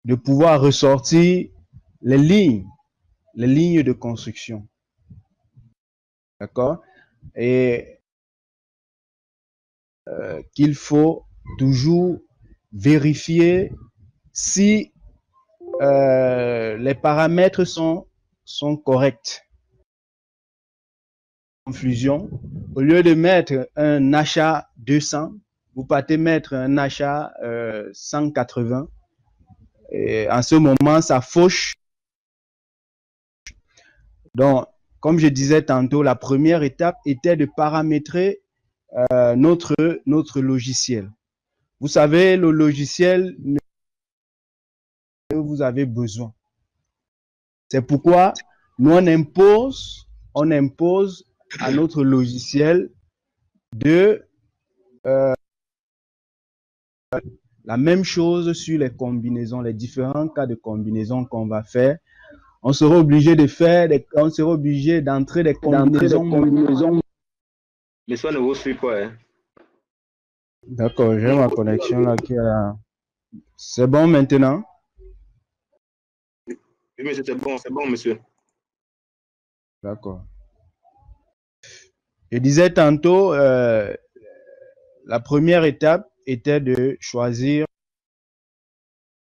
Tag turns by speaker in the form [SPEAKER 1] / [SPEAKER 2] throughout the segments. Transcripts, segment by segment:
[SPEAKER 1] de pouvoir ressortir les lignes de construction. D'accord? Et qu'il faut toujours vérifier si les paramètres sont corrects. Confusion. Au lieu de mettre un achat 200, vous partez mettre un achat 180. Et en ce moment, ça fauche. Donc, comme je disais tantôt, la première étape était de paramétrer notre logiciel. Vous savez, le logiciel que vous avez besoin. C'est pourquoi nous, on impose à notre logiciel de la même chose sur les combinaisons, les différents cas de combinaisons qu'on va faire. On sera obligé d'entrer des combinaisons.
[SPEAKER 2] Mais ça ne vous suit pas, hein?
[SPEAKER 1] D'accord, j'ai ma connexion là qui a... C'est bon maintenant?
[SPEAKER 2] Oui, monsieur, c'est bon, monsieur.
[SPEAKER 1] D'accord. Je disais tantôt, la première étape était de choisir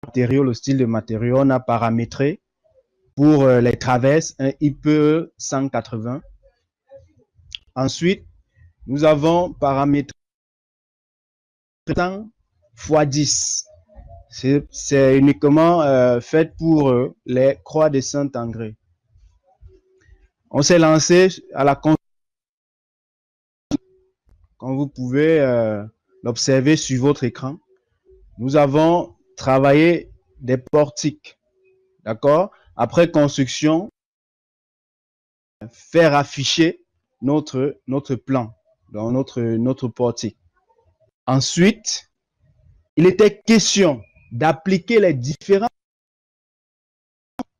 [SPEAKER 1] le matériau, le style de matériau. On a paramétré pour les traverses un IPE 180. Ensuite, nous avons paramétré 100 x 10. C'est uniquement fait pour les croix de Saint-André. On s'est lancé à la construction. Comme vous pouvez l'observer sur votre écran, nous avons travaillé des portiques. D'accord? Après construction, faire afficher notre plan dans notre portique. Ensuite, il était question d'appliquer les différents.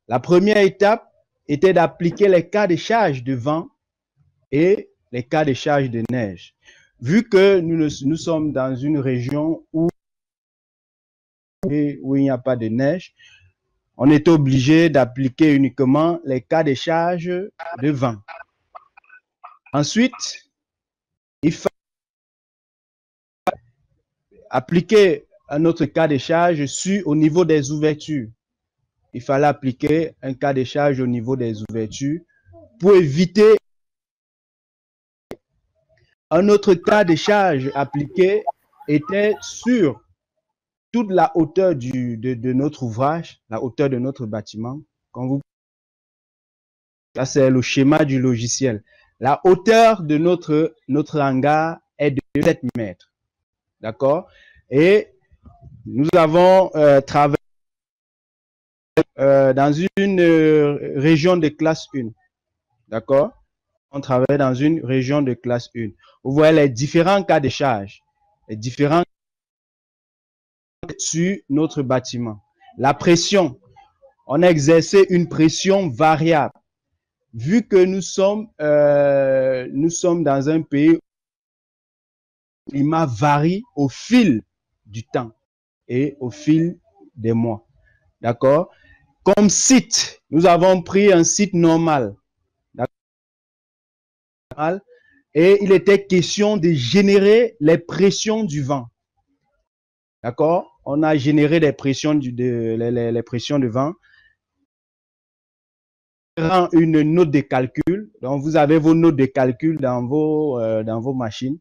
[SPEAKER 1] La première étape était d'appliquer les cas de charge de vent et les cas de charge de neige. Vu que nous sommes dans une région où il n'y a pas de neige, on est obligé d'appliquer uniquement les cas de charge de vent. Ensuite, il faut appliquer un autre cas de charge au niveau des ouvertures. Il fallait appliquer un cas de charge au niveau des ouvertures pour éviter. Un autre cas de charge appliqué était sur toute la hauteur de notre ouvrage, la hauteur de notre bâtiment. Ça, c'est le schéma du logiciel. La hauteur de notre hangar est de 7 mètres. D'accord? Et nous avons travaillé dans une région de classe 1. D'accord? On travaille dans une région de classe 1. Vous voyez les différents cas de charge, les différents sur notre bâtiment. La pression, on a exercé une pression variable. Vu que nous sommes dans un pays où le climat varie au fil du temps et au fil des mois. D'accord? Comme site, nous avons pris un site normal. Et il était question de générer les pressions du vent. D'accord? On a généré les pressions les pressions de vent. Une note de calcul. Donc, vous avez vos notes de calcul dans vos machines.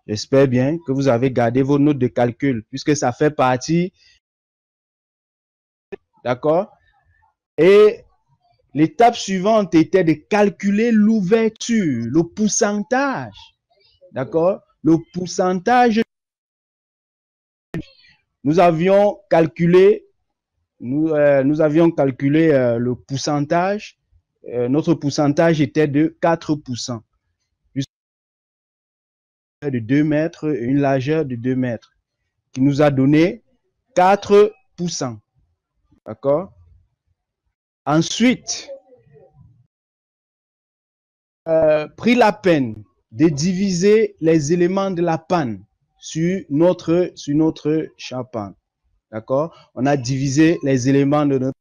[SPEAKER 1] J'espère bien que vous avez gardé vos notes de calcul puisque ça fait partie. D'accord? Et l'étape suivante était de calculer l'ouverture, le pourcentage. D'accord? Le pourcentage. Nous avions calculé le pourcentage. Notre pourcentage était de 4%. De 2 mètres, une largeur de 2 mètres, qui nous a donné 4%. D'accord? Ensuite, pris la peine de diviser les éléments de la panne sur notre charpente. D'accord? On a divisé les éléments de notre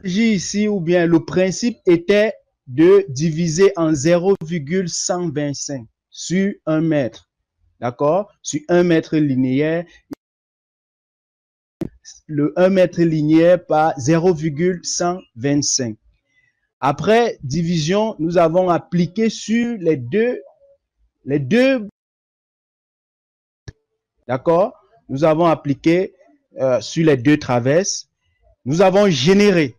[SPEAKER 1] ici, ou bien le principe était de diviser en 0,125 sur 1 mètre. D'accord? Sur 1 mètre linéaire, le 1 mètre linéaire par 0,125. Après division, nous avons appliqué sur les deux, d'accord? Nous avons appliqué sur les deux traverses. Nous avons généré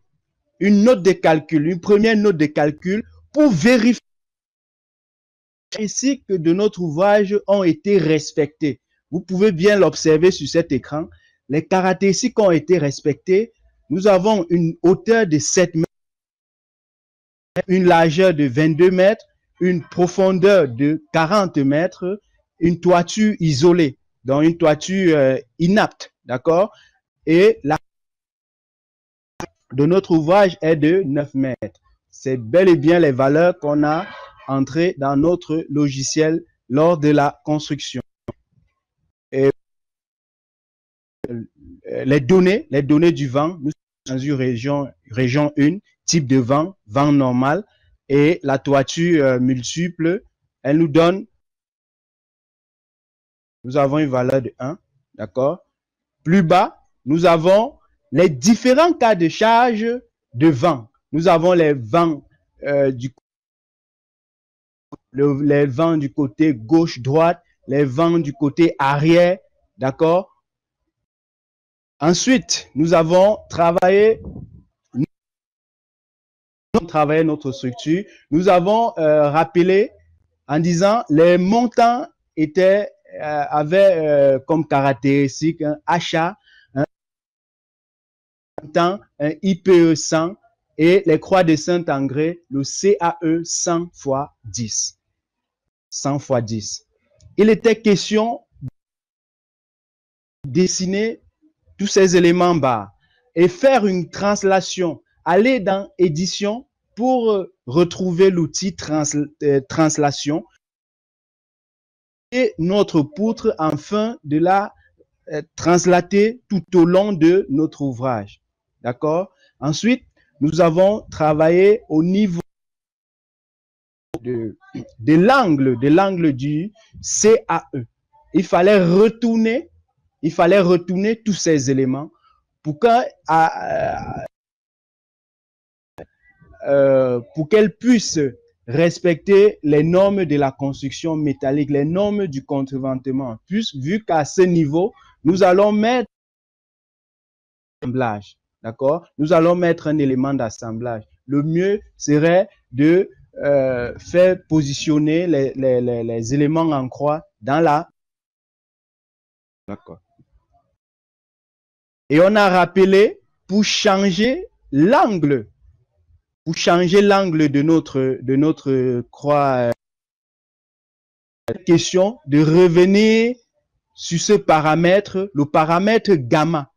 [SPEAKER 1] une note de calcul, une première note de calcul pour vérifier ici que de notre ouvrage ont été respectées. Vous pouvez bien l'observer sur cet écran. Les caractéristiques ont été respectées. Nous avons une hauteur de 7 mètres, une largeur de 22 mètres, une profondeur de 40 mètres, une toiture isolée, donc une toiture inapte, d'accord? Et la de notre ouvrage est de 9 mètres. C'est bel et bien les valeurs qu'on a entrées dans notre logiciel lors de la construction. Et les données du vent, nous sommes dans une région 1, type de vent, vent normal, et la toiture multiple, elle nous donne, nous avons une valeur de 1, d'accord? Plus bas, nous avons les différents cas de charge de vent. Nous avons les vents les vents du côté gauche-droite, les vents du côté arrière, d'accord? Ensuite, nous avons travaillé notre structure. Nous avons rappelé en disant les montants avaient comme caractéristique un achat, un IPE 100 et les croix de Saint-André, le CAE 100 x 10. 100 x 10. Il était question de dessiner tous ces éléments bas et faire une translation, aller dans édition pour retrouver l'outil translation et notre poutre afin de la translater tout au long de notre ouvrage. D'accord? Ensuite, nous avons travaillé au niveau de l'angle du CAE. Il fallait retourner tous ces éléments pour qu'elle puisse respecter les normes de la construction métallique, les normes du contreventement. Vu qu'à ce niveau, nous allons mettre l'assemblage, d'accord? Nous allons mettre un élément d'assemblage. Le mieux serait de faire positionner les éléments en croix dans la... D'accord. Et on a rappelé pour changer l'angle de notre croix. Question de revenir sur ce paramètre, le paramètre gamma.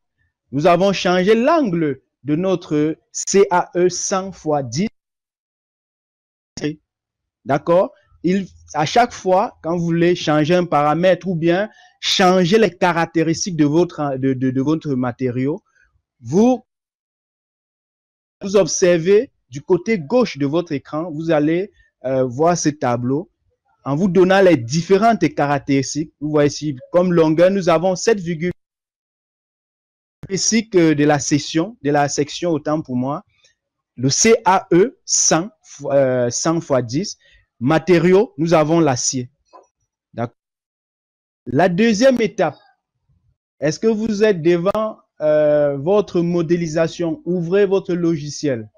[SPEAKER 1] Nous avons changé l'angle de notre CAE 100 x 10. D'accord? À chaque fois, quand vous voulez changer un paramètre ou bien changer les caractéristiques de votre matériau, vous observez du côté gauche de votre écran, vous allez voir ce tableau en vous donnant les différentes caractéristiques. Vous voyez ici, comme longueur, nous avons 7,5 de la section, autant pour moi, le CAE 100 x 10. Matériaux, nous avons l'acier. La deuxième étape, est-ce que vous êtes devant votre modélisation? Ouvrez votre logiciel.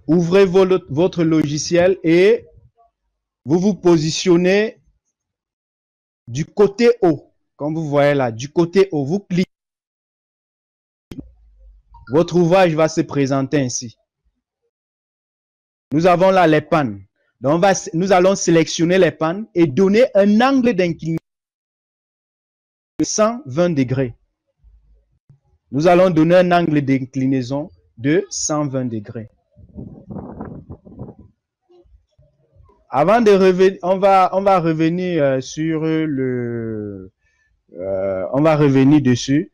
[SPEAKER 1] Ouvrez votre logiciel et vous vous positionnez du côté haut. Comme vous voyez là, du côté haut, vous cliquez. Votre ouvrage va se présenter ainsi. Nous avons là les pannes. Donc, nous allons sélectionner les pannes et donner un angle d'inclinaison de 120 degrés. Nous allons donner un angle d'inclinaison de 120 degrés. Avant de revenir, on va revenir sur On va revenir dessus.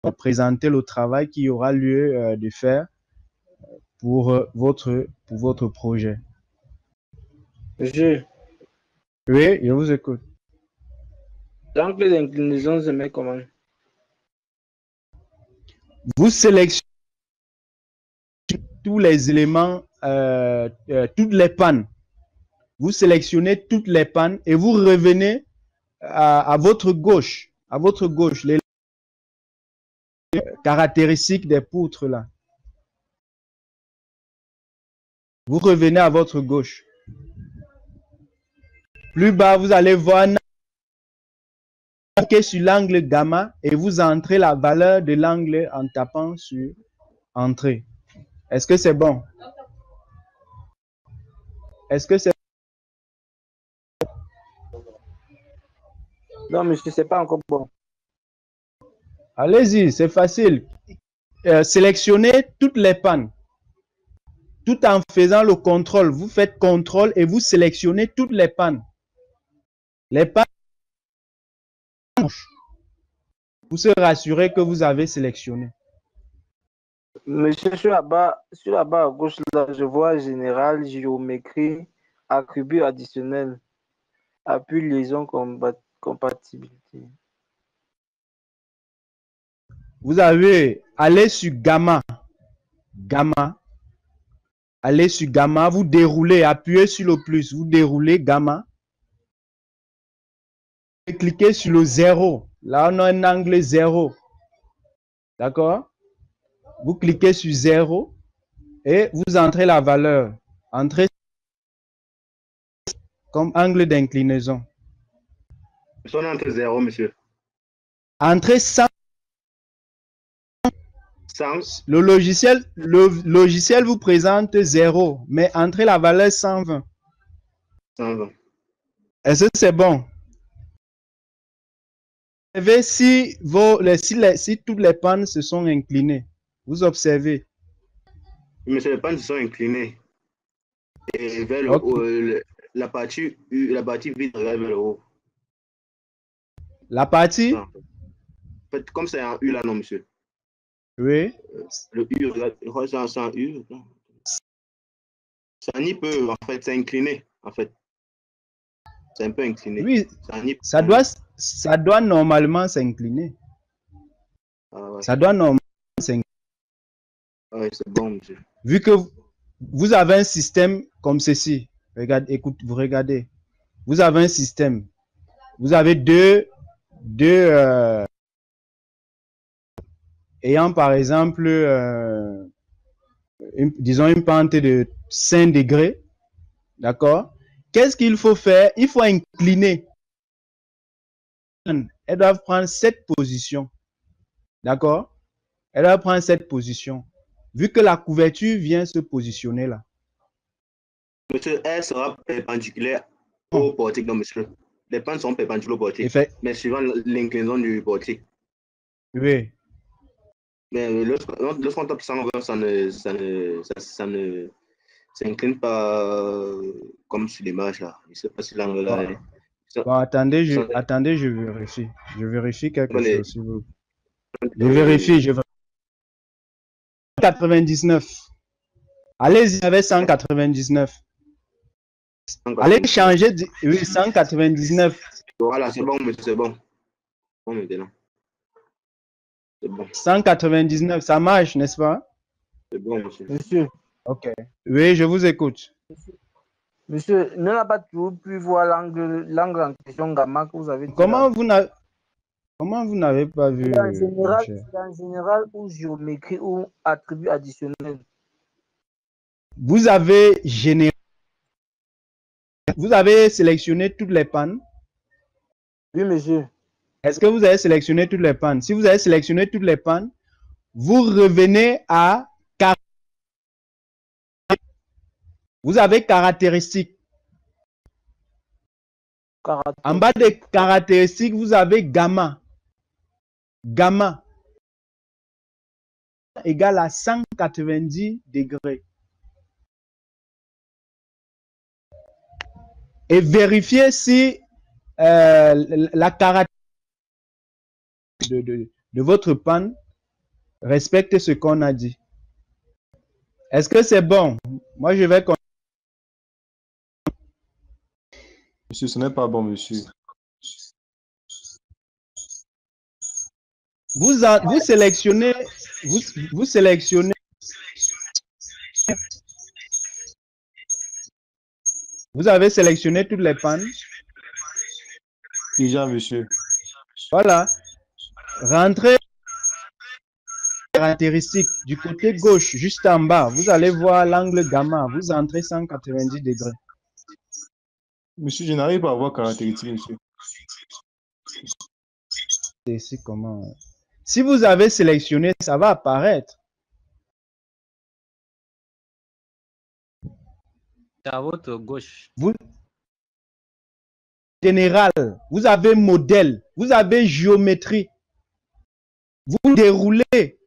[SPEAKER 1] On va présenter le travail qui aura lieu de faire pour votre projet.
[SPEAKER 3] Monsieur,
[SPEAKER 1] Oui, je vous écoute.
[SPEAKER 3] l'angle d'inclinaison se met comment?
[SPEAKER 1] Vous sélectionnez tous les éléments, toutes les pannes. Vous sélectionnez toutes les pannes et vous revenez à votre gauche, les caractéristiques des poutres là. Vous revenez à votre gauche. Plus bas, vous allez voir sur l'angle gamma et vous entrez la valeur de l'angle en tapant sur Entrée. Est-ce que c'est bon? Est-ce que c'est...
[SPEAKER 3] Non, monsieur, c'est pas encore bon.
[SPEAKER 1] Allez-y, c'est facile. Sélectionnez toutes les pannes. Tout en faisant le contrôle. Vous faites contrôle et vous sélectionnez toutes les pannes. Les pannes. Vous serez rassuré que vous avez sélectionné.
[SPEAKER 3] Monsieur, sur la barre à gauche, là, je vois général, géométrie, attribut additionnel, appui, liaison, compatibilité.
[SPEAKER 1] Vous avez, allez sur gamma. Gamma. Allez sur gamma, vous déroulez, appuyez sur le plus, vous déroulez gamma. Et cliquez sur le 0. Là, on a un angle 0. D'accord? Vous cliquez sur 0 et vous entrez la valeur. Entrez comme angle d'inclinaison.
[SPEAKER 2] On est entre 0, monsieur.
[SPEAKER 1] Entrez 100.
[SPEAKER 2] 100.
[SPEAKER 1] Le logiciel vous présente 0, mais entrez la valeur 120.
[SPEAKER 2] 120.
[SPEAKER 1] Est-ce que c'est bon? Si toutes les pannes se sont inclinées, vous observez.
[SPEAKER 2] Monsieur, les pannes se sont inclinées. Et vers le haut, la partie vide vers le haut.
[SPEAKER 1] La partie?
[SPEAKER 2] En fait, comme c'est un U là, non, monsieur?
[SPEAKER 1] Oui.
[SPEAKER 2] Le U, c'est un U. C'est un I peu, en fait, c'est incliné, en fait. C'est un peu incliné.
[SPEAKER 1] Oui, ça doit normalement s'incliner.
[SPEAKER 2] Ah, ouais.
[SPEAKER 1] Ça doit normalement s'incliner.
[SPEAKER 2] Oui, c'est bon, monsieur.
[SPEAKER 1] Vu que vous avez un système comme ceci, vous regardez. Vous avez un système. Vous avez deux ayant par exemple, disons une pente de 5 degrés. D'accord? Qu'est-ce qu'il faut faire? Il faut incliner. Elles doivent prendre cette position. D'accord? Elles doivent prendre cette position. Vu que la couverture vient se positionner là.
[SPEAKER 2] Monsieur, elle sera perpendiculaire au portique, non, monsieur. Les pentes sont perpendiculaires au portique, mais suivant l'inclinaison du portique.
[SPEAKER 1] Oui.
[SPEAKER 2] Mais lorsqu'on tape 120, ça ne s'incline pas comme sur l'image là. Je ne sais pas si l'angle là est...
[SPEAKER 1] Bon, attendez, je vérifie. Je vérifie quelque chose. Si vous... Je vérifie. 199. Allez-y avec 199. Allez changer. Oui, 199.
[SPEAKER 2] Voilà, c'est bon, monsieur, c'est bon. Bon, maintenant. C'est bon.
[SPEAKER 1] 199, ça marche, n'est-ce pas?
[SPEAKER 2] C'est bon, monsieur.
[SPEAKER 3] Monsieur.
[SPEAKER 1] Ok. Oui, je vous écoute.
[SPEAKER 3] Monsieur, ne l'a pas toujours pu voir l'angle en question gamma que vous avez dit.
[SPEAKER 1] Comment vous n'avez pas vu?
[SPEAKER 3] En général, ou géométrie ou attribut additionnel.
[SPEAKER 1] Vous avez sélectionné toutes les pannes?
[SPEAKER 3] Oui, monsieur.
[SPEAKER 1] Est-ce que vous avez sélectionné toutes les pannes? Si vous avez sélectionné toutes les pannes, vous revenez à vous avez caractéristiques. En bas des caractéristiques, vous avez gamma. Gamma égale à 190 degrés. Et vérifiez si la caractéristique de votre panne respecte ce qu'on a dit. Est-ce que c'est bon? Moi, je vais...
[SPEAKER 4] Monsieur, ce n'est pas bon, monsieur.
[SPEAKER 1] Vous sélectionnez... Vous sélectionnez... Vous avez sélectionné toutes les pannes?
[SPEAKER 4] Déjà, monsieur.
[SPEAKER 1] Voilà. Rentrez caractéristique du côté gauche, juste en bas. Vous allez voir l'angle gamma. Vous entrez 190 degrés.
[SPEAKER 4] Monsieur, je n'arrive pas à voir caractéristique, monsieur.
[SPEAKER 1] Ici, comment? Si vous avez sélectionné, ça va apparaître.
[SPEAKER 5] C'est à votre gauche.
[SPEAKER 1] Vous, général, vous avez modèle, vous avez géométrie. Vous déroulez.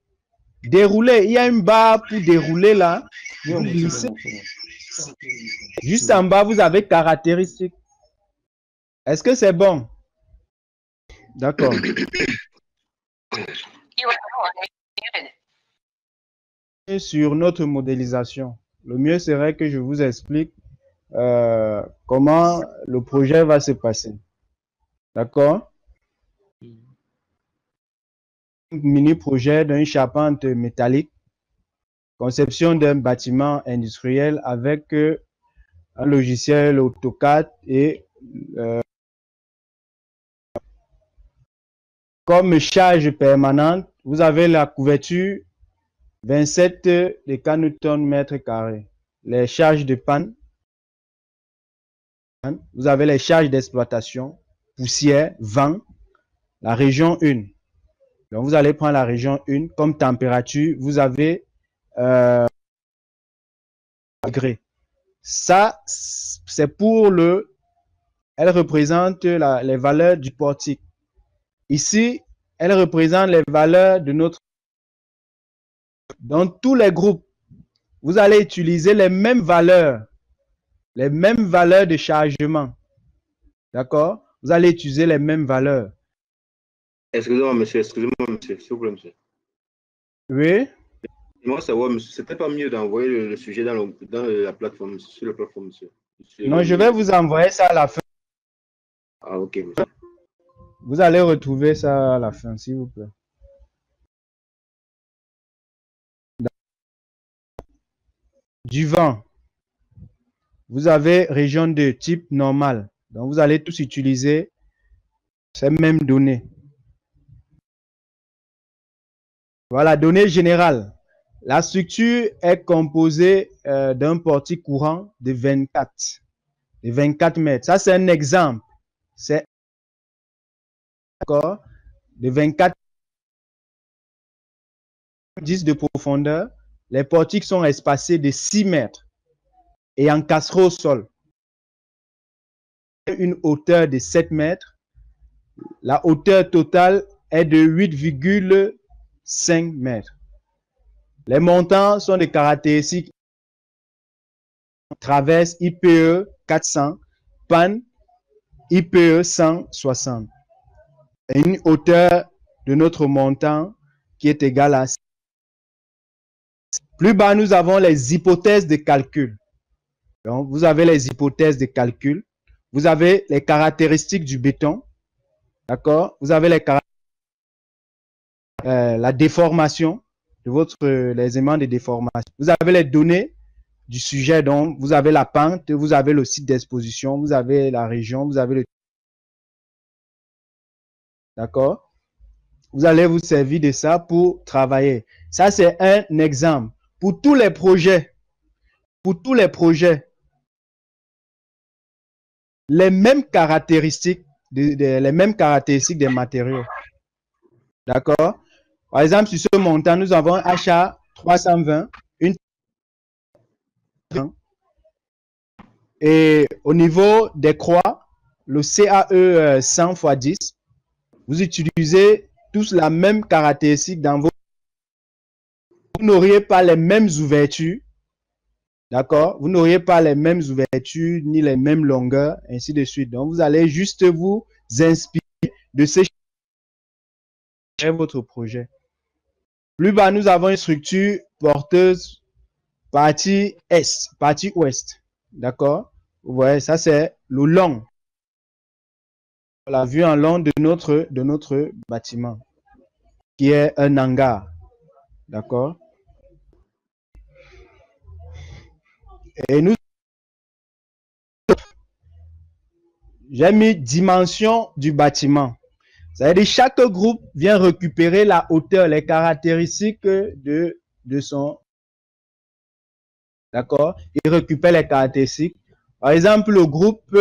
[SPEAKER 1] Dérouler, il y a une barre pour dérouler là. Vous glissez. Juste en bas, vous avez caractéristiques. Est-ce que c'est bon? D'accord. Sur notre modélisation, le mieux serait que je vous explique comment le projet va se passer. D'accord? Mini-projet d'un charpente métallique, conception d'un bâtiment industriel avec un logiciel AutoCAD et comme charge permanente, vous avez la couverture 27 des canetons mètres carrés. Les charges de panne, vous avez les charges d'exploitation, poussière, vent, la région 1. Donc, vous allez prendre la région 1 comme température. Vous avez degrés. Ça, c'est pour le... Elle représente les valeurs du portique. Ici, elle représente les valeurs de notre... Dans tous les groupes, vous allez utiliser les mêmes valeurs de chargement. D'accord? Vous allez utiliser les mêmes valeurs.
[SPEAKER 2] Excusez-moi, monsieur, s'il vous plaît, monsieur.
[SPEAKER 1] Oui?
[SPEAKER 2] Moi, savoir, monsieur, c'était pas mieux d'envoyer le sujet dans la plateforme, sur la plateforme, monsieur.
[SPEAKER 1] Non, je vais vous envoyer ça à la fin.
[SPEAKER 2] Ah, ok, monsieur.
[SPEAKER 1] Vous allez retrouver ça à la fin, s'il vous plaît. Du vent. Vous avez région 2, type normal. Donc, vous allez tous utiliser ces mêmes données. Voilà, données générales. La structure est composée d'un portique courant de 24 mètres. Ça, c'est un exemple. C'est d'accord, de 24 10 de profondeur. Les portiques sont espacés de 6 mètres et encastrés au sol. Une hauteur de 7 mètres. La hauteur totale est de 8,5 mètres. Les montants sont des caractéristiques traverse IPE 400, panne IPE 160. Et une hauteur de notre montant qui est égale à... Plus bas, nous avons les hypothèses de calcul. Donc, vous avez les hypothèses de calcul. Vous avez les caractéristiques du béton. D'accord? Vous avez la déformation de les éléments de déformation. Vous avez les données du sujet, donc vous avez la pente, vous avez le site d'exposition, vous avez la région, vous avez le... D'accord? Vous allez vous servir de ça pour travailler. Ça, c'est un exemple. Pour tous les projets, les mêmes caractéristiques, les mêmes caractéristiques des matériaux. D'accord? Par exemple, sur ce montant, nous avons HA 320, et au niveau des croix, le CAE 100 x 10, vous utilisez tous la même caractéristique dans vos... Vous n'auriez pas les mêmes ouvertures, D'accord? Vous n'auriez pas les mêmes ouvertures ni les mêmes longueurs, ainsi de suite. Donc, vous allez juste vous inspirer de ces votre projet. Plus bas, nous avons une structure porteuse partie est, partie ouest. D'accord? Vous voyez, ça c'est le long. La vue en long de notre bâtiment, qui est un hangar. D'accord? Et nous, j'ai mis dimension du bâtiment. Ça veut dire chaque groupe vient récupérer la hauteur, les caractéristiques de son. D'accord? Il récupère les caractéristiques. Par exemple, le groupe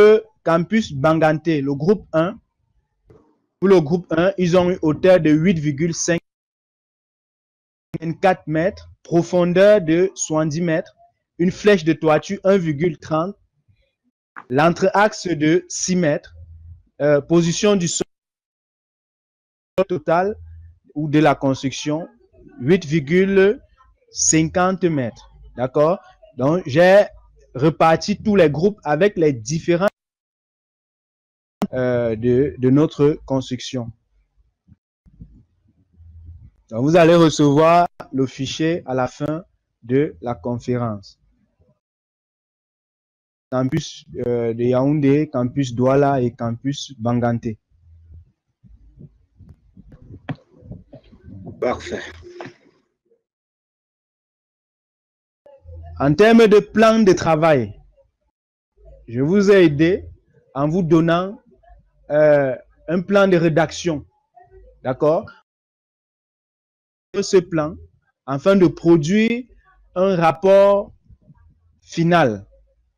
[SPEAKER 1] Campus Banganté, le groupe 1, pour le groupe 1, ils ont une hauteur de 8,54 mètres, profondeur de 70 mètres, une flèche de toiture 1,30, l'entre-axe de 6 mètres, position du sol total ou de la construction 8,50 mètres. D'accord? Donc, j'ai reparti tous les groupes avec les différents de notre construction. Donc, vous allez recevoir le fichier à la fin de la conférence. Campus de Yaoundé, campus Douala et campus Banganté.
[SPEAKER 2] Parfait.
[SPEAKER 1] En termes de plan de travail, je vous ai aidé en vous donnant un plan de rédaction. D'accord? Ce plan, afin de produire un rapport final.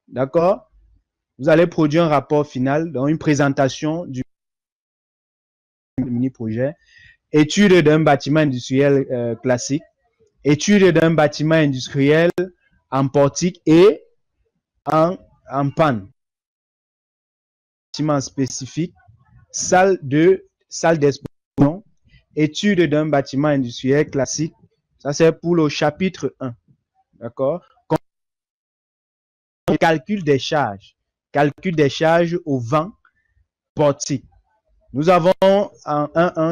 [SPEAKER 1] D'accord? Vous allez produire un rapport final, dans une présentation du mini-projet, étude d'un bâtiment industriel classique, étude d'un bâtiment industriel en portique et en panne. Bâtiment spécifique, salle d'exposition, étude d'un bâtiment industriel classique. Ça, c'est pour le chapitre 1. D'accord? Calcul des charges au vent portique. Nous avons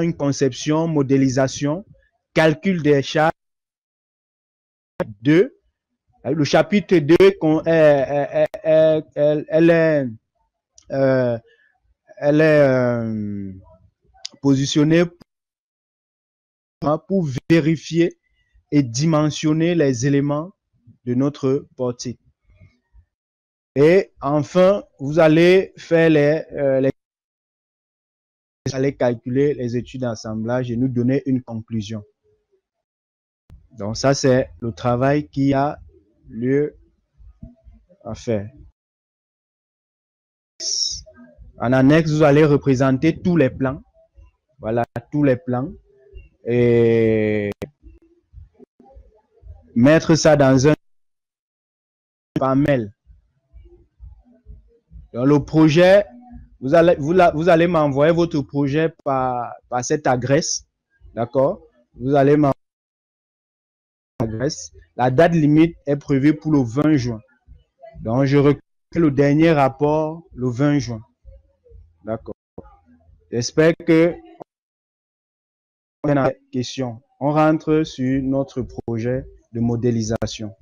[SPEAKER 1] une conception, modélisation, calcul des charges 2. Le chapitre 2, elle est positionnée pour vérifier et dimensionner les éléments de notre portique. Et enfin, vous allez faire vous allez calculer les études d'assemblage et nous donner une conclusion. Donc ça, c'est le travail qui a lieu à faire. En annexe, vous allez représenter tous les plans. Voilà, tous les plans. Et mettre ça dans un mail. Dans le projet, vous allez m'envoyer votre projet par cette adresse. D'accord? Vous allez m'envoyer l'adresse. La date limite est prévue pour le 20 juin. Donc, je recueille le dernier rapport le 20 juin. D'accord. J'espère que on a des questions. On rentre sur notre projet de modélisation.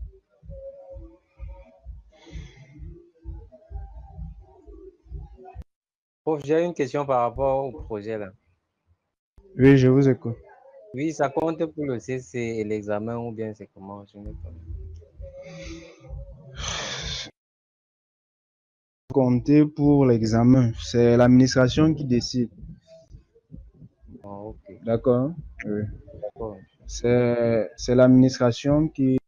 [SPEAKER 5] Prof, j'ai une question par rapport au projet là.
[SPEAKER 1] Oui, je vous écoute.
[SPEAKER 5] Oui, ça compte pour le CC et l'examen ou bien c'est comment? Je n'ai pas.
[SPEAKER 1] Compter pour l'examen, c'est l'administration qui décide.
[SPEAKER 5] Oh, ok.
[SPEAKER 1] D'accord? Oui.
[SPEAKER 5] D'accord.
[SPEAKER 1] C'est l'administration qui...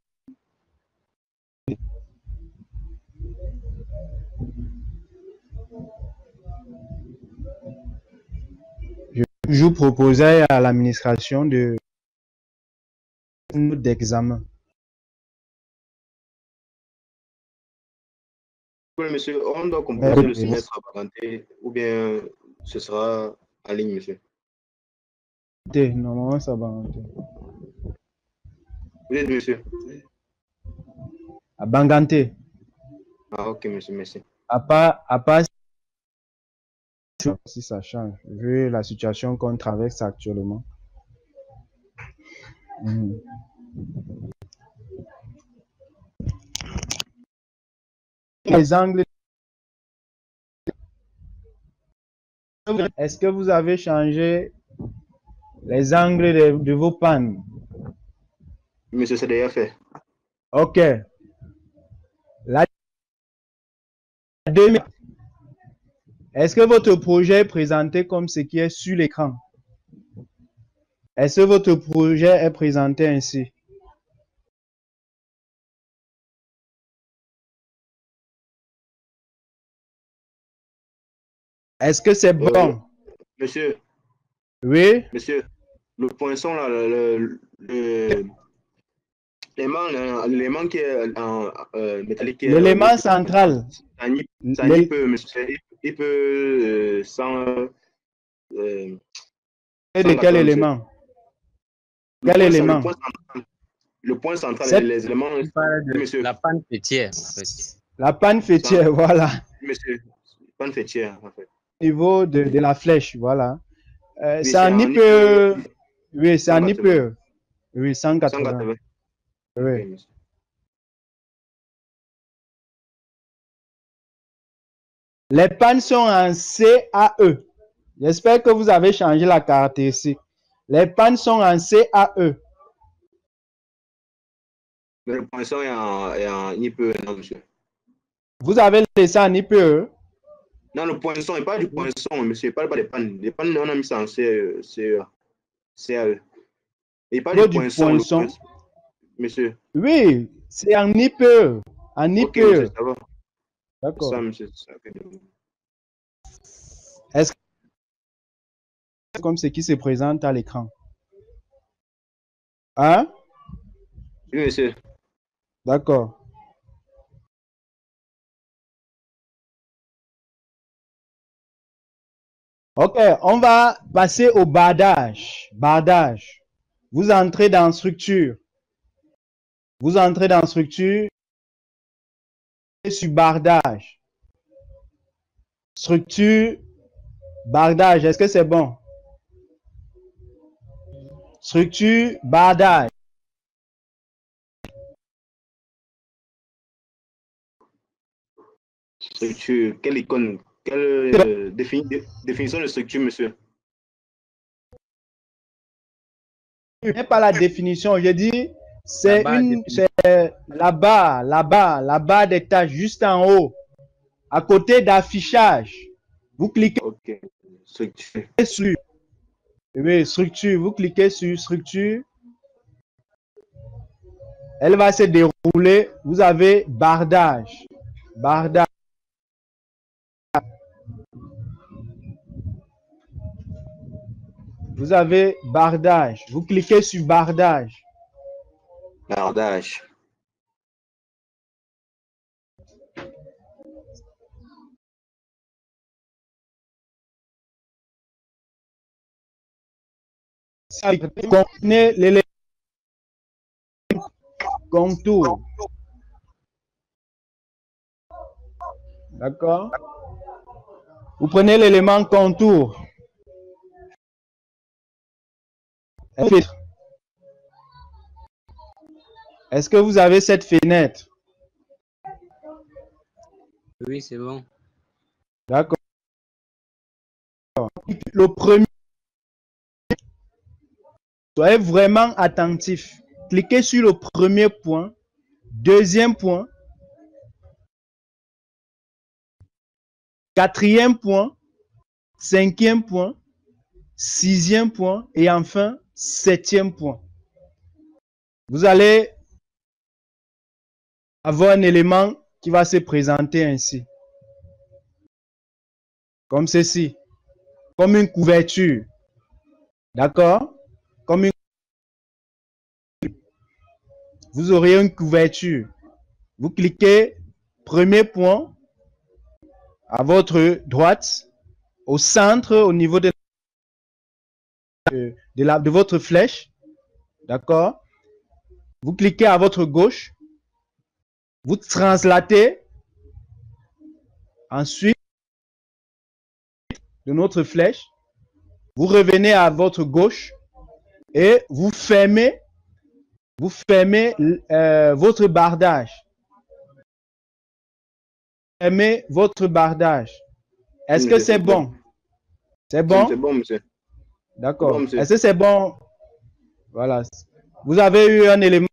[SPEAKER 1] Je proposais à l'administration d'examen.
[SPEAKER 2] Oui, monsieur, on doit composer le semestre à Banganté ou bien ce sera en ligne, monsieur?
[SPEAKER 1] Normalement, ça va.
[SPEAKER 2] Vous êtes monsieur?
[SPEAKER 1] À Banganté.
[SPEAKER 2] Ah, ok, monsieur, merci.
[SPEAKER 1] À part si ça change, vu la situation qu'on traverse actuellement. Les angles. Est-ce que vous avez changé les angles de vos pannes?
[SPEAKER 2] Monsieur, c'est déjà fait.
[SPEAKER 1] Ok. La deuxième. Est-ce que votre projet est présenté comme ce qui est sur l'écran? Est-ce que votre projet est présenté ainsi? Est-ce que c'est bon?
[SPEAKER 2] Monsieur.
[SPEAKER 1] Oui?
[SPEAKER 2] Monsieur, le poinçon, là, l'élément qui est en métallique.
[SPEAKER 1] L'élément central.
[SPEAKER 2] Ça n'y peut, monsieur. Il peut
[SPEAKER 1] de quel élément? Quel élément?
[SPEAKER 2] Le point central, les éléments.
[SPEAKER 5] Monsieur. La panne fêtière, en fait.
[SPEAKER 1] La panne fêtière, voilà.
[SPEAKER 2] Monsieur, panne fêtière, en fait.
[SPEAKER 1] Au niveau de la flèche, voilà. C'est en IPE. Oui, c'est en IPE. Oui, 180. Oui.
[SPEAKER 2] Okay,
[SPEAKER 1] les pannes sont en CAE. J'espère que vous avez changé la caractéristique. Les pannes sont en CAE.
[SPEAKER 2] Mais le poinçon est en IPE, non, monsieur.
[SPEAKER 1] Vous avez laissé en IPE?
[SPEAKER 2] Non, le poinçon, il parle du poinçon, monsieur. Il ne parle pas des pannes. Les pannes, on a mis ça en CAE. Il parle du poinçon. Monsieur.
[SPEAKER 1] Oui, c'est en IPE. En IPE.
[SPEAKER 2] Ok, monsieur, ça va.
[SPEAKER 1] D'accord.
[SPEAKER 2] Ça, monsieur.
[SPEAKER 1] Est-ce que c'est comme ce qui se présente à l'écran? Hein?
[SPEAKER 2] Oui, monsieur.
[SPEAKER 1] D'accord. Ok, on va passer au bardage. Bardage. Vous entrez dans structure. Vous entrez dans structure et sur bardage. Structure, bardage. Est-ce que c'est bon? Structure, bardage.
[SPEAKER 2] Structure, quelle icône? Quelle définition de structure, monsieur?
[SPEAKER 1] Pas la définition, je dis c'est la barre des tâches juste en haut, à côté d'affichage. Vous cliquez
[SPEAKER 2] structure.
[SPEAKER 1] sur oui, structure, vous cliquez sur structure. Elle va se dérouler. Vous avez bardage. Bardage. Vous avez bardage. Vous cliquez sur bardage.
[SPEAKER 2] Bardage.
[SPEAKER 1] Contenez l'élément contour. D'accord? Vous prenez l'élément contour. Est-ce que vous avez cette fenêtre?
[SPEAKER 5] Oui, c'est bon.
[SPEAKER 1] D'accord. Le premier, soyez vraiment attentif. Cliquez sur le premier point, deuxième point, quatrième point, cinquième point, sixième point et enfin septième point. Vous allez avoir un élément qui va se présenter ainsi. Comme ceci. Comme une couverture. D'accord? Comme une... Vous aurez une couverture. Vous cliquez premier point à votre droite, au centre, au niveau de votre flèche. D'accord? Vous cliquez à votre gauche. Vous translatez. Ensuite, de notre flèche, vous revenez à votre gauche et vous fermez votre bardage. Fermez votre bardage. Est-ce que c'est bon? C'est bon?
[SPEAKER 2] C'est bon, monsieur.
[SPEAKER 1] D'accord. Est-ce que c'est bon? Voilà. Vous avez eu un élément.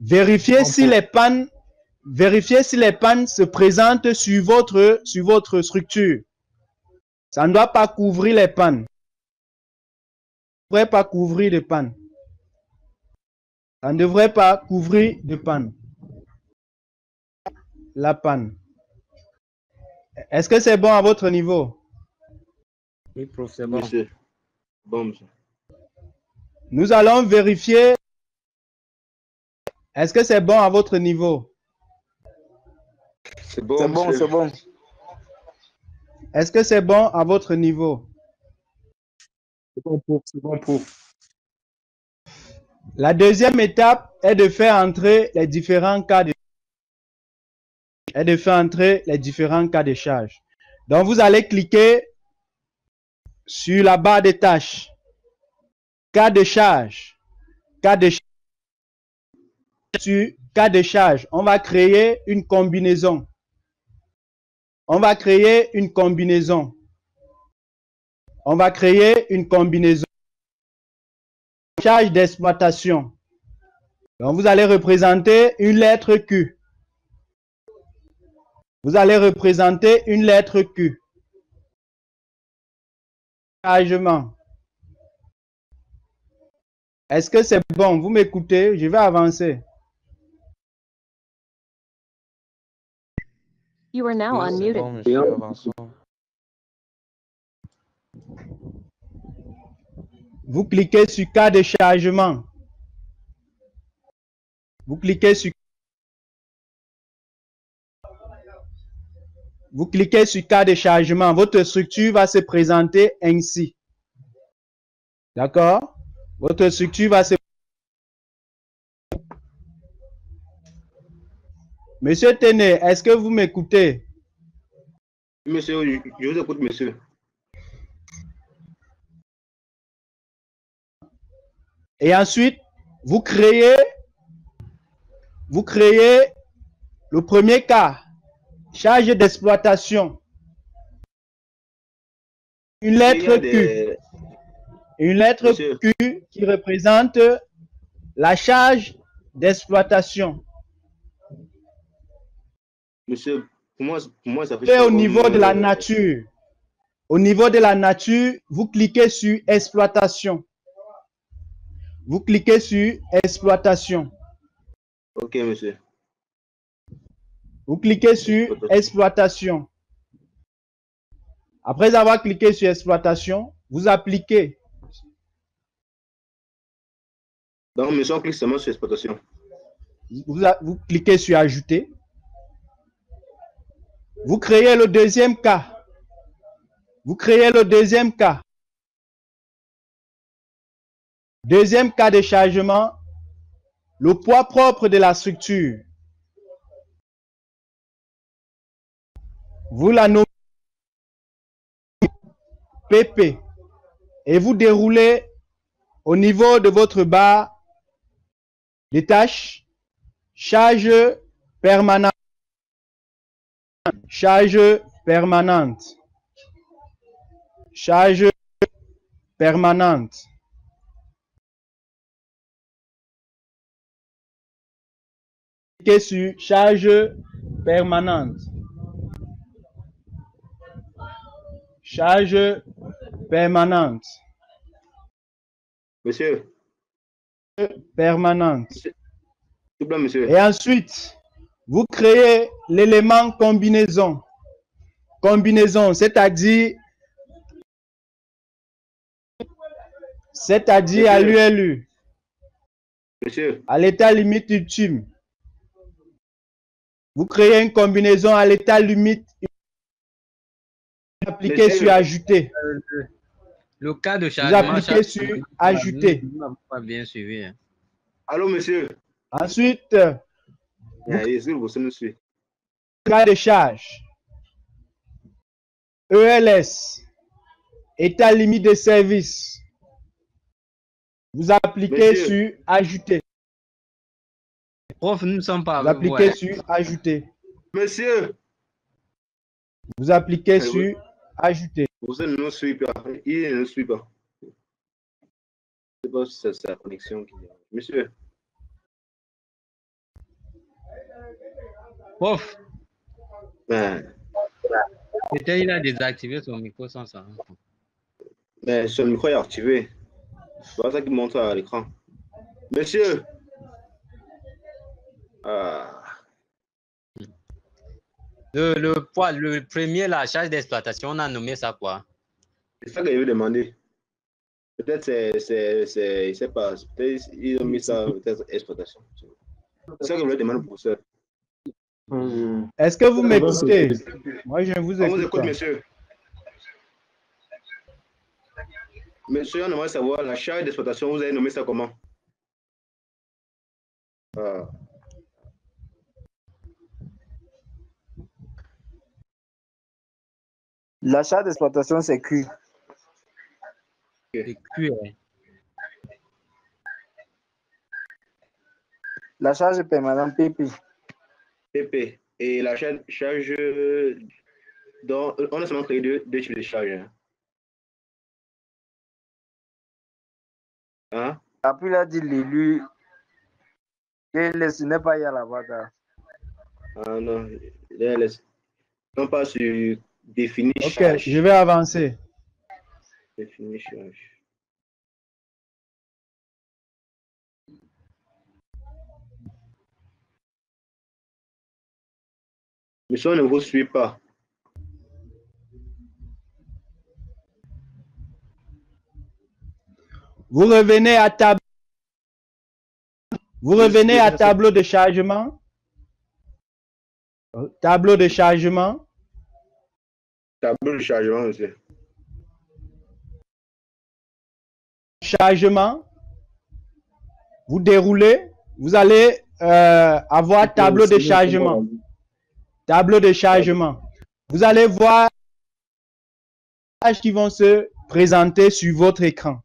[SPEAKER 1] Vérifiez si les pannes se présentent sur votre structure. Ça ne doit pas couvrir les pannes. Ça ne devrait pas couvrir de pannes. Ça ne devrait pas couvrir de panne. La panne. Est-ce que c'est bon à votre niveau?
[SPEAKER 5] Oui, prof, c'est bon.
[SPEAKER 2] Monsieur. Bon, monsieur.
[SPEAKER 1] Nous allons vérifier. Est-ce que c'est bon à votre niveau?
[SPEAKER 2] C'est bon,
[SPEAKER 3] C'est bon,
[SPEAKER 2] monsieur.
[SPEAKER 3] c'est bon.
[SPEAKER 1] Est-ce que c'est bon à votre niveau?
[SPEAKER 4] C'est bon, prof. C'est bon, prof.
[SPEAKER 1] La deuxième étape est de faire entrer les différents cas de charge. Donc, vous allez cliquer sur la barre des tâches. Cas de charge. Sur cas de charge, on va créer une combinaison. Charge d'exploitation. Donc, vous allez représenter une lettre Q. Chargement. Est-ce que c'est bon? Vous m'écoutez? Je vais avancer.
[SPEAKER 6] You are now
[SPEAKER 5] Oui, c'est
[SPEAKER 6] unmuted.
[SPEAKER 5] bon, monsieur, avançons.
[SPEAKER 1] Vous cliquez sur cas de chargement. Vous cliquez sur cas de chargement. Votre structure va se présenter ainsi. D'accord? Votre structure va se... Monsieur Téné, est-ce que vous m'écoutez?
[SPEAKER 2] Monsieur, je vous écoute, monsieur.
[SPEAKER 1] Et ensuite, vous créez le premier cas, charge d'exploitation. Une lettre Q. Une lettre Q qui représente la charge d'exploitation.
[SPEAKER 2] Monsieur, pour moi, ça fait...
[SPEAKER 1] Et au niveau de la nature. Au niveau de la nature, vous cliquez sur exploitation.
[SPEAKER 2] Ok, monsieur.
[SPEAKER 1] Vous cliquez sur exploitation. Après avoir cliqué sur exploitation, vous appliquez.
[SPEAKER 2] Donc, monsieur, on clique seulement sur exploitation.
[SPEAKER 1] Vous cliquez sur ajouter. Vous créez le deuxième cas. Deuxième cas de chargement, le poids propre de la structure. Vous la nommez PP et vous déroulez au niveau de votre barre des tâches, charge permanente. Cliquez sur charge permanente.
[SPEAKER 2] Monsieur.
[SPEAKER 1] Permanente.
[SPEAKER 2] S'il vous plaît, monsieur.
[SPEAKER 1] Et ensuite, vous créez l'élément combinaison. C'est-à-dire à l'ULU.
[SPEAKER 2] Monsieur.
[SPEAKER 1] À l'état limite ultime. Vous créez une combinaison à l'état limite. Vous appliquez sur ajouter.
[SPEAKER 5] Le cas de chargement.
[SPEAKER 1] Vous appliquez sur ajouter.
[SPEAKER 5] Pas bien suivi. Hein.
[SPEAKER 2] Allô, monsieur.
[SPEAKER 1] Ensuite,
[SPEAKER 2] vous
[SPEAKER 1] cas de charge. ELS, état limite de service. Vous appliquez sur ajouter.
[SPEAKER 5] Prof, nous ne sommes pas
[SPEAKER 1] vous appliquez sur ajouter.
[SPEAKER 2] Monsieur.
[SPEAKER 1] Vous appliquez sur ajouter.
[SPEAKER 2] Vous ne nous suivez pas. Il ne nous suit pas. C'est la connexion qui est. Monsieur.
[SPEAKER 5] Prof.
[SPEAKER 2] Ben.
[SPEAKER 5] Peut-être il a désactivé son micro sans ça.
[SPEAKER 2] Mais son micro est activé. C'est pas ça qui montre à l'écran. Monsieur.
[SPEAKER 5] Le premier, la charge d'exploitation, on a nommé ça quoi?
[SPEAKER 2] C'est ça que je vais demander. Peut-être c'est, je sais pas, peut-être ils ont mis ça, peut-être exploitation. C'est ça que je voulais demander pour ça.
[SPEAKER 1] Est-ce que vous m'écoutez? Moi, je vous écoute.
[SPEAKER 2] On vous écoute, monsieur. Monsieur, on aimerait savoir, la charge d'exploitation, vous avez nommé ça comment?
[SPEAKER 3] La charge d'exploitation, c'est Q.
[SPEAKER 5] C'est Q, hein.
[SPEAKER 3] La charge permanente, PP.
[SPEAKER 2] PP. Et la charge, on a seulement créé deux types de charges. Hein?
[SPEAKER 3] Après, il a dit l'élu. Ce n'est pas y à la vague.
[SPEAKER 2] Ah non, non pas sur définir
[SPEAKER 1] charge. Ok, je vais avancer.
[SPEAKER 2] Définir charge. Mais ça ne vous suit pas.
[SPEAKER 1] Vous revenez à tableau. Vous revenez à tableau de chargement. Tableau de chargement.
[SPEAKER 2] Tableau de chargement, monsieur.
[SPEAKER 1] Chargement. Vous déroulez. Vous allez avoir tableau de chargement. Tableau de chargement. Vous allez voir les charges qui vont se présenter sur votre écran.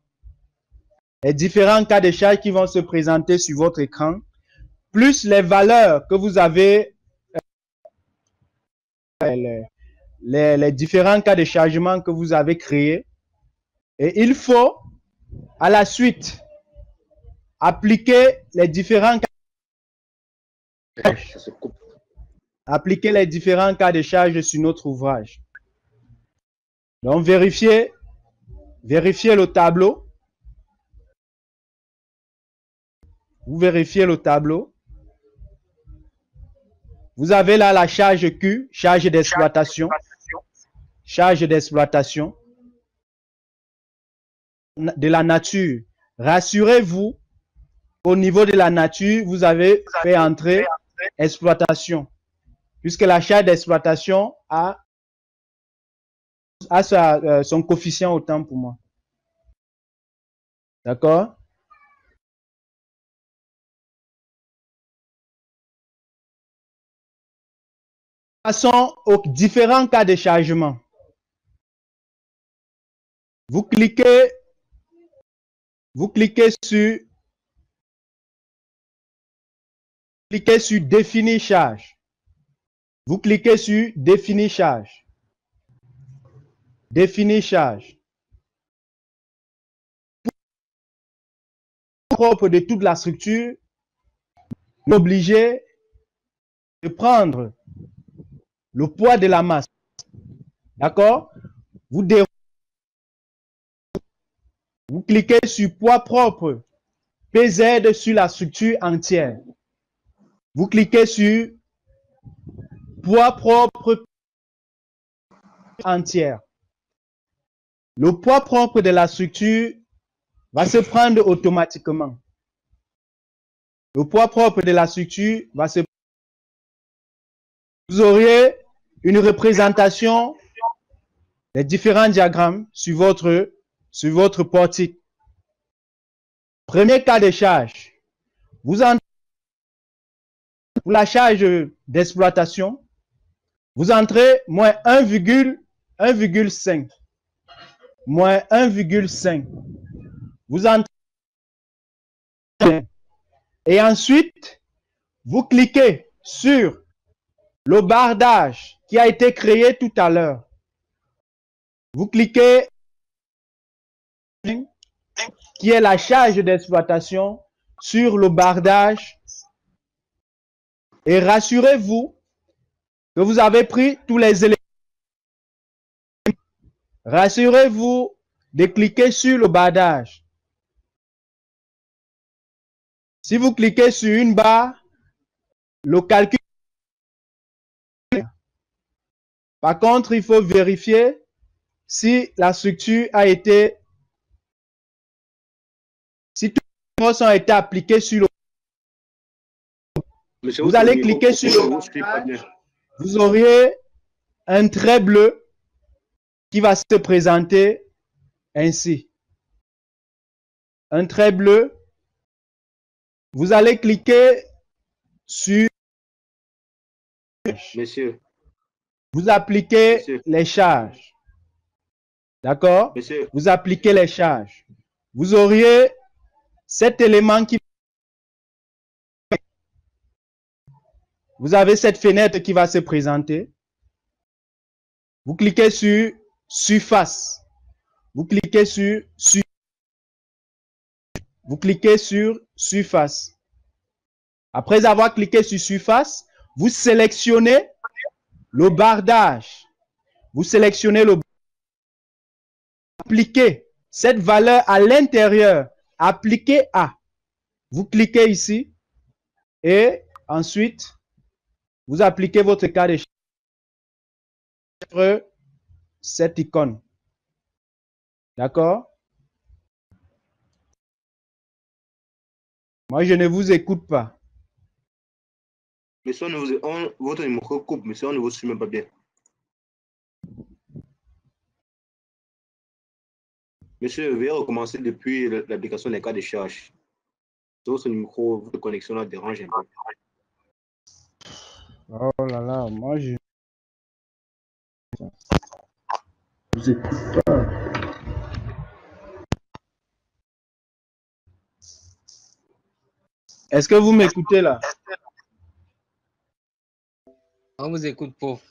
[SPEAKER 1] Les différents cas de charge qui vont se présenter sur votre écran, plus les valeurs que vous avez, les différents cas de chargement que vous avez créés. Et il faut, à la suite, appliquer les différents cas de charge. Appliquer les différents cas de charge sur notre ouvrage. Donc, vérifiez le tableau. Vous vérifiez le tableau. Vous avez là la charge Q, charge d'exploitation. Charge d'exploitation de la nature. Rassurez-vous, au niveau de la nature, vous avez fait entrer exploitation. Puisque la charge d'exploitation a son coefficient autant pour moi. D'accord? Passons aux différents cas de chargement. Vous cliquez sur définir charge. Vous cliquez sur définir charge. Définir charge. Propre de toute la structure, obligé de prendre le poids de la masse. D'accord? Vous cliquez sur poids propre. PZ sur la structure entière. Vous cliquez sur poids propre entière. Le poids propre de la structure va se prendre automatiquement. Le poids propre de la structure va se... Vous auriez une représentation des différents diagrammes sur votre portique. Premier cas de charge. Vous entrez pour la charge d'exploitation, vous entrez moins 1,5. Moins 1,5. Vous entrez. Et ensuite, vous cliquez sur le bardage qui a été créé tout à l'heure. Vous cliquez qui est la charge d'exploitation sur le bardage et rassurez-vous que vous avez pris tous les éléments. Rassurez-vous de cliquer sur le bardage. Si vous cliquez sur une barre, le calcul. Par contre, il faut vérifier si la structure a été, si toutes les choses ont été appliquées sur le.
[SPEAKER 2] Monsieur,
[SPEAKER 1] Vous allez cliquer sur le bardage, vous auriez un trait bleu qui va se présenter ainsi. Un trait bleu. Vous allez cliquer sur.
[SPEAKER 2] Monsieur.
[SPEAKER 1] Vous appliquez
[SPEAKER 2] Monsieur.
[SPEAKER 1] les charges. D'accord?
[SPEAKER 2] Monsieur.
[SPEAKER 1] Vous appliquez les charges. Vous auriez cet élément qui. Vous avez cette fenêtre qui va se présenter. Vous cliquez sur surface. Vous cliquez sur vous cliquez sur surface. Après avoir cliqué sur surface, vous sélectionnez le bardage. Vous sélectionnez le. Appliquez cette valeur à l'intérieur. Appliquez à. Vous cliquez ici et ensuite vous appliquez votre cas de charge. Cette icône. D'accord? Moi, je ne vous écoute pas.
[SPEAKER 2] Monsieur, votre numéro coupe, monsieur, on ne vous suit même pas bien. Monsieur, veuillez recommencer depuis l'application des cas de charge. Votre micro, votre connexion là dérange un peu.
[SPEAKER 1] Oh là là, moi je. Vous écoute pas. Est-ce que vous m'écoutez là?
[SPEAKER 5] On vous écoute, pauvre.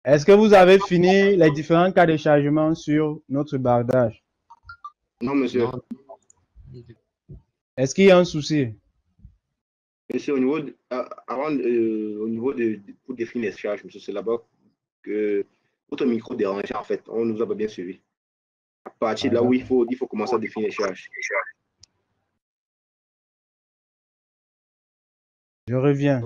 [SPEAKER 1] Est-ce que vous avez fini les différents cas de chargement sur notre bardage?
[SPEAKER 2] Non, monsieur.
[SPEAKER 5] Non.
[SPEAKER 1] Est-ce qu'il y a un souci?
[SPEAKER 2] Monsieur, au niveau au niveau pour définir les charges, monsieur, c'est là-bas que votre micro dérange en fait. On ne nous a pas bien suivi. À partir de là où il faut commencer à définir les charges.
[SPEAKER 1] Je reviens.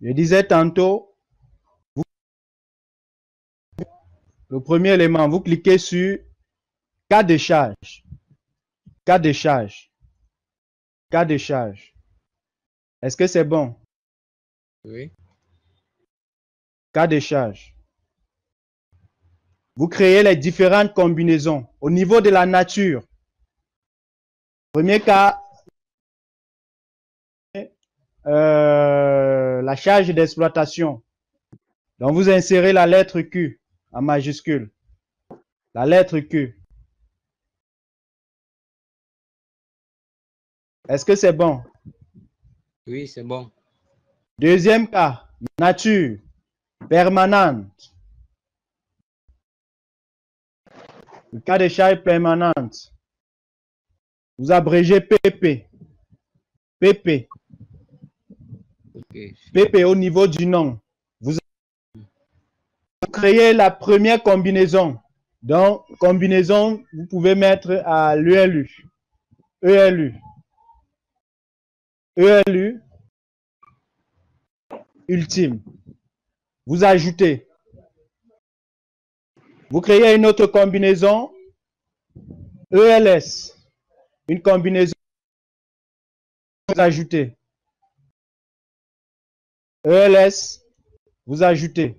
[SPEAKER 1] Je disais tantôt, le premier élément, vous cliquez sur cas de charge. Cas de charge. Cas de charge. Est-ce que c'est bon?
[SPEAKER 5] Oui.
[SPEAKER 1] Cas de charge. Vous créez les différentes combinaisons au niveau de la nature. Premier cas, la charge d'exploitation. Donc, vous insérez la lettre Q en majuscule. La lettre Q. Est-ce que c'est bon?
[SPEAKER 5] Oui, c'est bon.
[SPEAKER 1] Deuxième cas, nature, permanente. Le cas de charge permanente. Vous abrégez PP. PP.
[SPEAKER 5] Ok.
[SPEAKER 1] PP au niveau du nom. Vous créez la première combinaison. Donc, combinaison, vous pouvez mettre à l'ELU. ELU. ELU. Ultime. Vous ajoutez. Vous créez une autre combinaison. ELS. Une combinaison. Vous ajoutez. ELS. Vous ajoutez.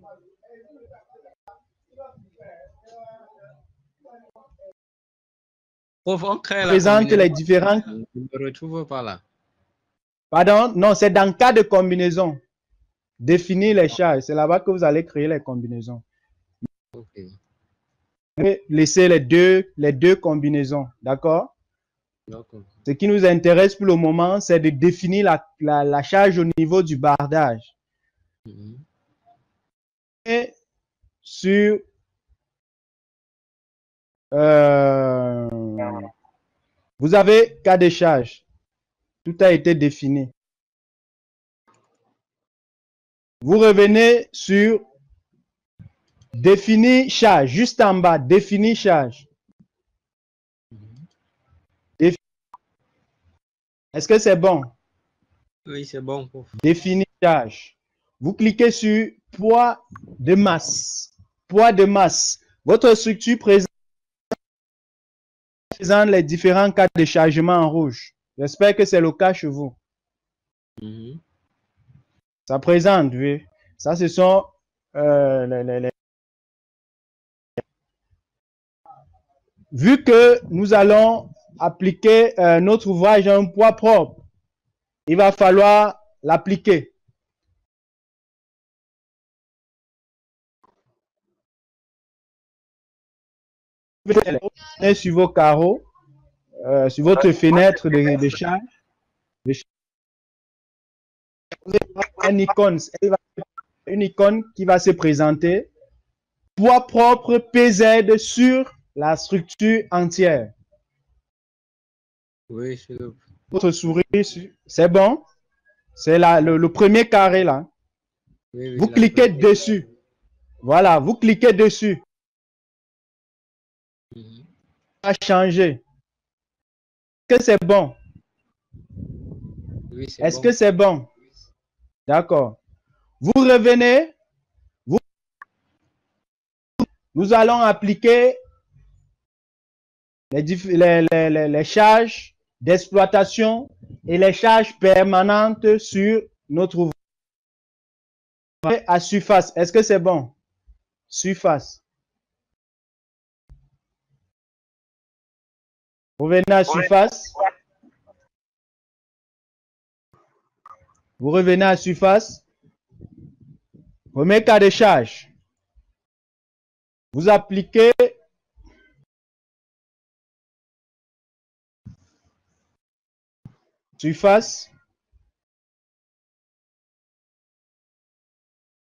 [SPEAKER 5] Prof, on crée la
[SPEAKER 1] présente
[SPEAKER 5] combinaison.
[SPEAKER 1] les différents...
[SPEAKER 5] Je ne me retrouve pas là.
[SPEAKER 1] Pardon? Non, c'est dans le cas de combinaison. Définir les charges. C'est là-bas que vous allez créer les combinaisons.
[SPEAKER 5] Ok.
[SPEAKER 1] Laissez les deux combinaisons. D'accord?
[SPEAKER 5] D'accord.
[SPEAKER 1] Ce qui nous intéresse pour le moment, c'est de définir la charge au niveau du bardage.
[SPEAKER 5] Mhm.
[SPEAKER 1] Et sur vous avez cas de charge. Tout a été défini. Vous revenez sur définir charge, juste en bas, définir charge. Est-ce que c'est bon?
[SPEAKER 5] Oui, c'est bon, prof.
[SPEAKER 1] Définir charge. Vous cliquez sur poids de masse. Poids de masse. Votre structure présente les différents cas de chargement en rouge. J'espère que c'est le cas chez vous.
[SPEAKER 5] Mhm.
[SPEAKER 1] Ça présente, oui. Ça, ce sont Vu que nous allons appliquer notre ouvrage à un poids propre, il va falloir l'appliquer. Sur vos carreaux, sur votre fenêtre de charge, une icône qui va se présenter. Poids propre PZ sur la structure entière.
[SPEAKER 5] Oui, c'est le...
[SPEAKER 1] Votre souris, c'est bon? C'est le premier carré là.
[SPEAKER 5] Oui, oui,
[SPEAKER 1] Vous
[SPEAKER 5] la
[SPEAKER 1] cliquez
[SPEAKER 5] première.
[SPEAKER 1] dessus. Voilà, vous cliquez dessus.
[SPEAKER 5] Mhm.
[SPEAKER 1] Ça va changer. Est-ce que c'est bon?
[SPEAKER 5] Oui, c'est
[SPEAKER 1] Est-ce
[SPEAKER 5] bon.
[SPEAKER 1] que c'est bon? D'accord. Vous revenez. Nous allons appliquer les charges d'exploitation et les charges permanentes sur notre ouvrage à surface. Est-ce que c'est bon? Surface. Revenez à surface. Vous revenez à surface. Premier cas de charge. Vous appliquez surface.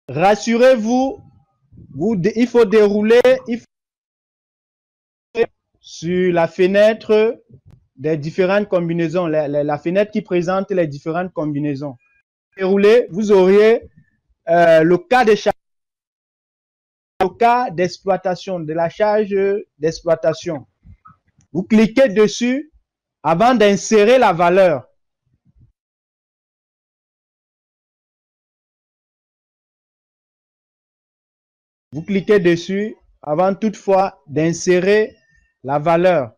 [SPEAKER 1] Rassurez-vous, il faut dérouler sur la fenêtre des différentes combinaisons, la fenêtre qui présente les différentes combinaisons. Dérouler, vous auriez le cas de charge, le cas d'exploitation, de la charge d'exploitation. Vous cliquez dessus avant d'insérer la valeur. Vous cliquez dessus avant toutefois d'insérer la valeur.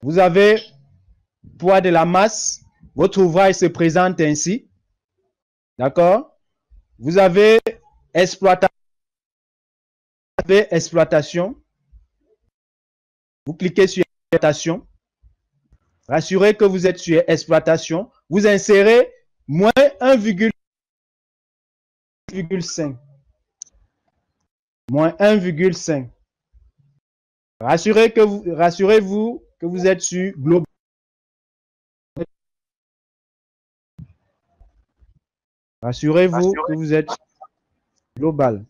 [SPEAKER 1] Vous avez poids de la masse. Votre ouvrage se présente ainsi. D'accord? Vous avez exploitation. Vous cliquez sur exploitation. Rassurez que vous êtes sur exploitation. Vous insérez moins 1,5. Moins 1,5. Rassurez-vous que vous êtes sur global. Rassurez-vous que vous êtes global.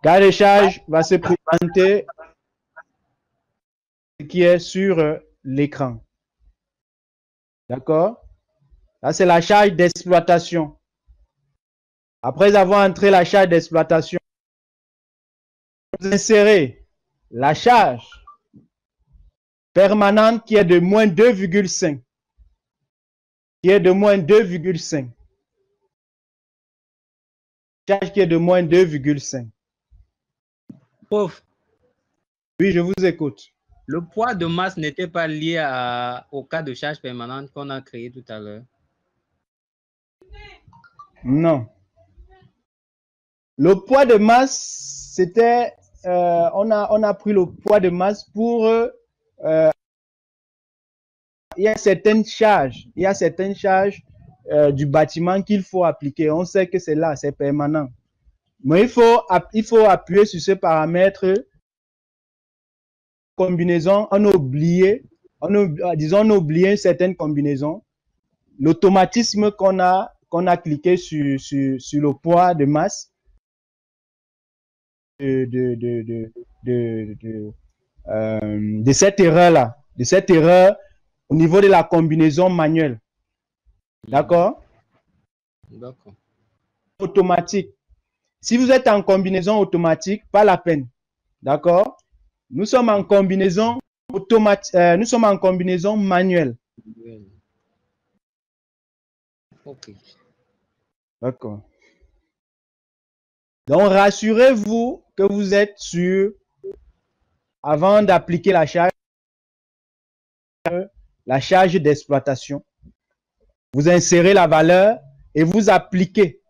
[SPEAKER 1] Cas de charge va se présenter ce qui est sur l'écran. D'accord? Là, c'est la charge d'exploitation. Après avoir entré la charge d'exploitation, vous insérez la charge permanente qui est de moins 2,5. Qui est de moins 2,5. Charge qui est de moins 2,5.
[SPEAKER 5] Prof,
[SPEAKER 1] Oui, je vous écoute.
[SPEAKER 5] le poids de masse n'était pas lié au cas de charge permanente qu'on a créé tout à l'heure.
[SPEAKER 1] Non. Le poids de masse, c'était, on a pris le poids de masse pour, il y a certaines charges, du bâtiment qu'il faut appliquer. On sait que c'est là, c'est permanent. Mais il faut appuyer sur ce paramètre combinaison. On a oublié une certaine combinaison. L'automatisme qu'on a cliqué sur le poids de masse de cette erreur-là, au niveau de la combinaison manuelle. D'accord?
[SPEAKER 5] D'accord.
[SPEAKER 1] Automatique. Si vous êtes en combinaison automatique, pas la peine. D'accord? Nous sommes en combinaison nous sommes en combinaison manuelle.
[SPEAKER 5] Ok.
[SPEAKER 1] D'accord. Donc, rassurez-vous que vous êtes sûr, avant d'appliquer la charge d'exploitation. Vous insérez la valeur et vous appliquez.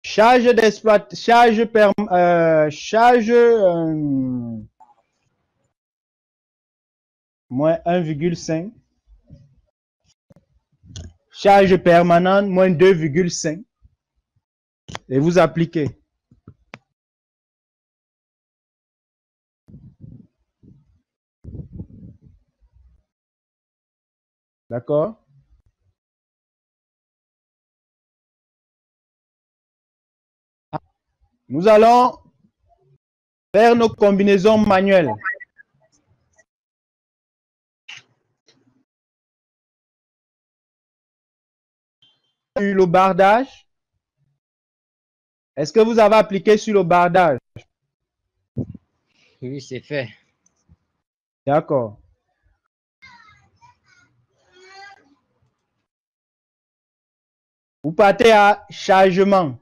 [SPEAKER 1] Charge moins 1,5. Charge permanente, moins 2,5. Et vous appliquez. D'accord? Nous allons faire nos combinaisons manuelles. Sur le bardage. Est-ce que vous avez appliqué sur le bardage?
[SPEAKER 5] Oui, c'est fait.
[SPEAKER 1] D'accord. Vous partez à chargement.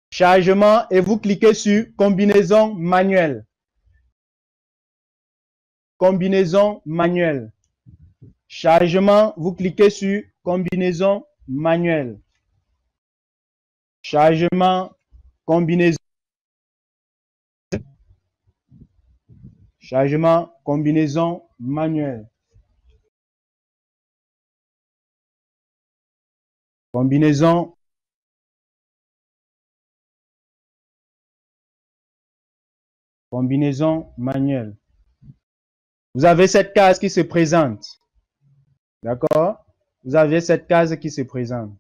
[SPEAKER 1] Chargement et vous cliquez sur combinaison manuelle. Combinaison manuelle. Chargement, vous cliquez sur combinaison manuelle. Chargement, combinaison. Chargement, combinaison manuelle. Combinaison. Combinaison manuelle. Vous avez cette case qui se présente. D'accord? Vous avez cette case qui se présente.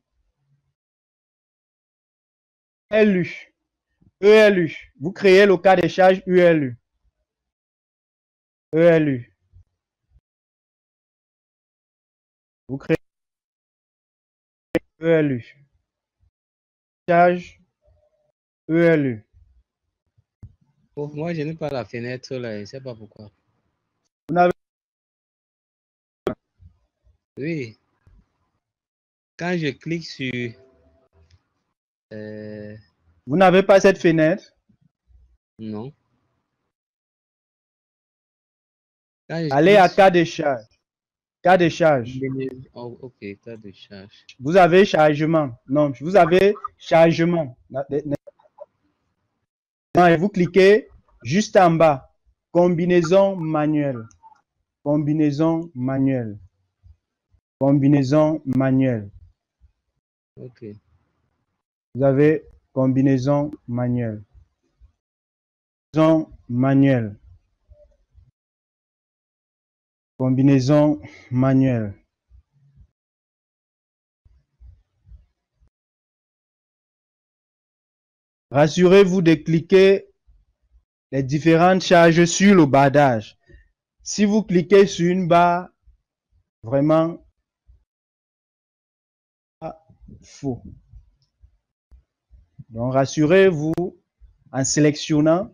[SPEAKER 1] ELU. ELU. Vous créez le cas de charge ULU. ELU. Vous créez ELU. Charge ELU.
[SPEAKER 5] Oh, moi, je n'ai pas la fenêtre là, je ne sais pas pourquoi.
[SPEAKER 1] Vous n'avez
[SPEAKER 5] Oui. Quand je clique sur...
[SPEAKER 1] Vous n'avez pas cette fenêtre?
[SPEAKER 5] Non.
[SPEAKER 1] Allez à cas de charge. Cas de charge.
[SPEAKER 5] Oh, ok, cas de charge.
[SPEAKER 1] Vous avez chargement. Non, vous avez chargement. Et vous cliquez juste en bas. Combinaison manuelle. Combinaison manuelle. Combinaison manuelle.
[SPEAKER 5] Ok.
[SPEAKER 1] Vous avez combinaison manuelle. Combinaison manuelle. Combinaison manuelle. Rassurez-vous de cliquer les différentes charges sur le bardage. Si vous cliquez sur une barre, vraiment faux. Donc rassurez-vous en sélectionnant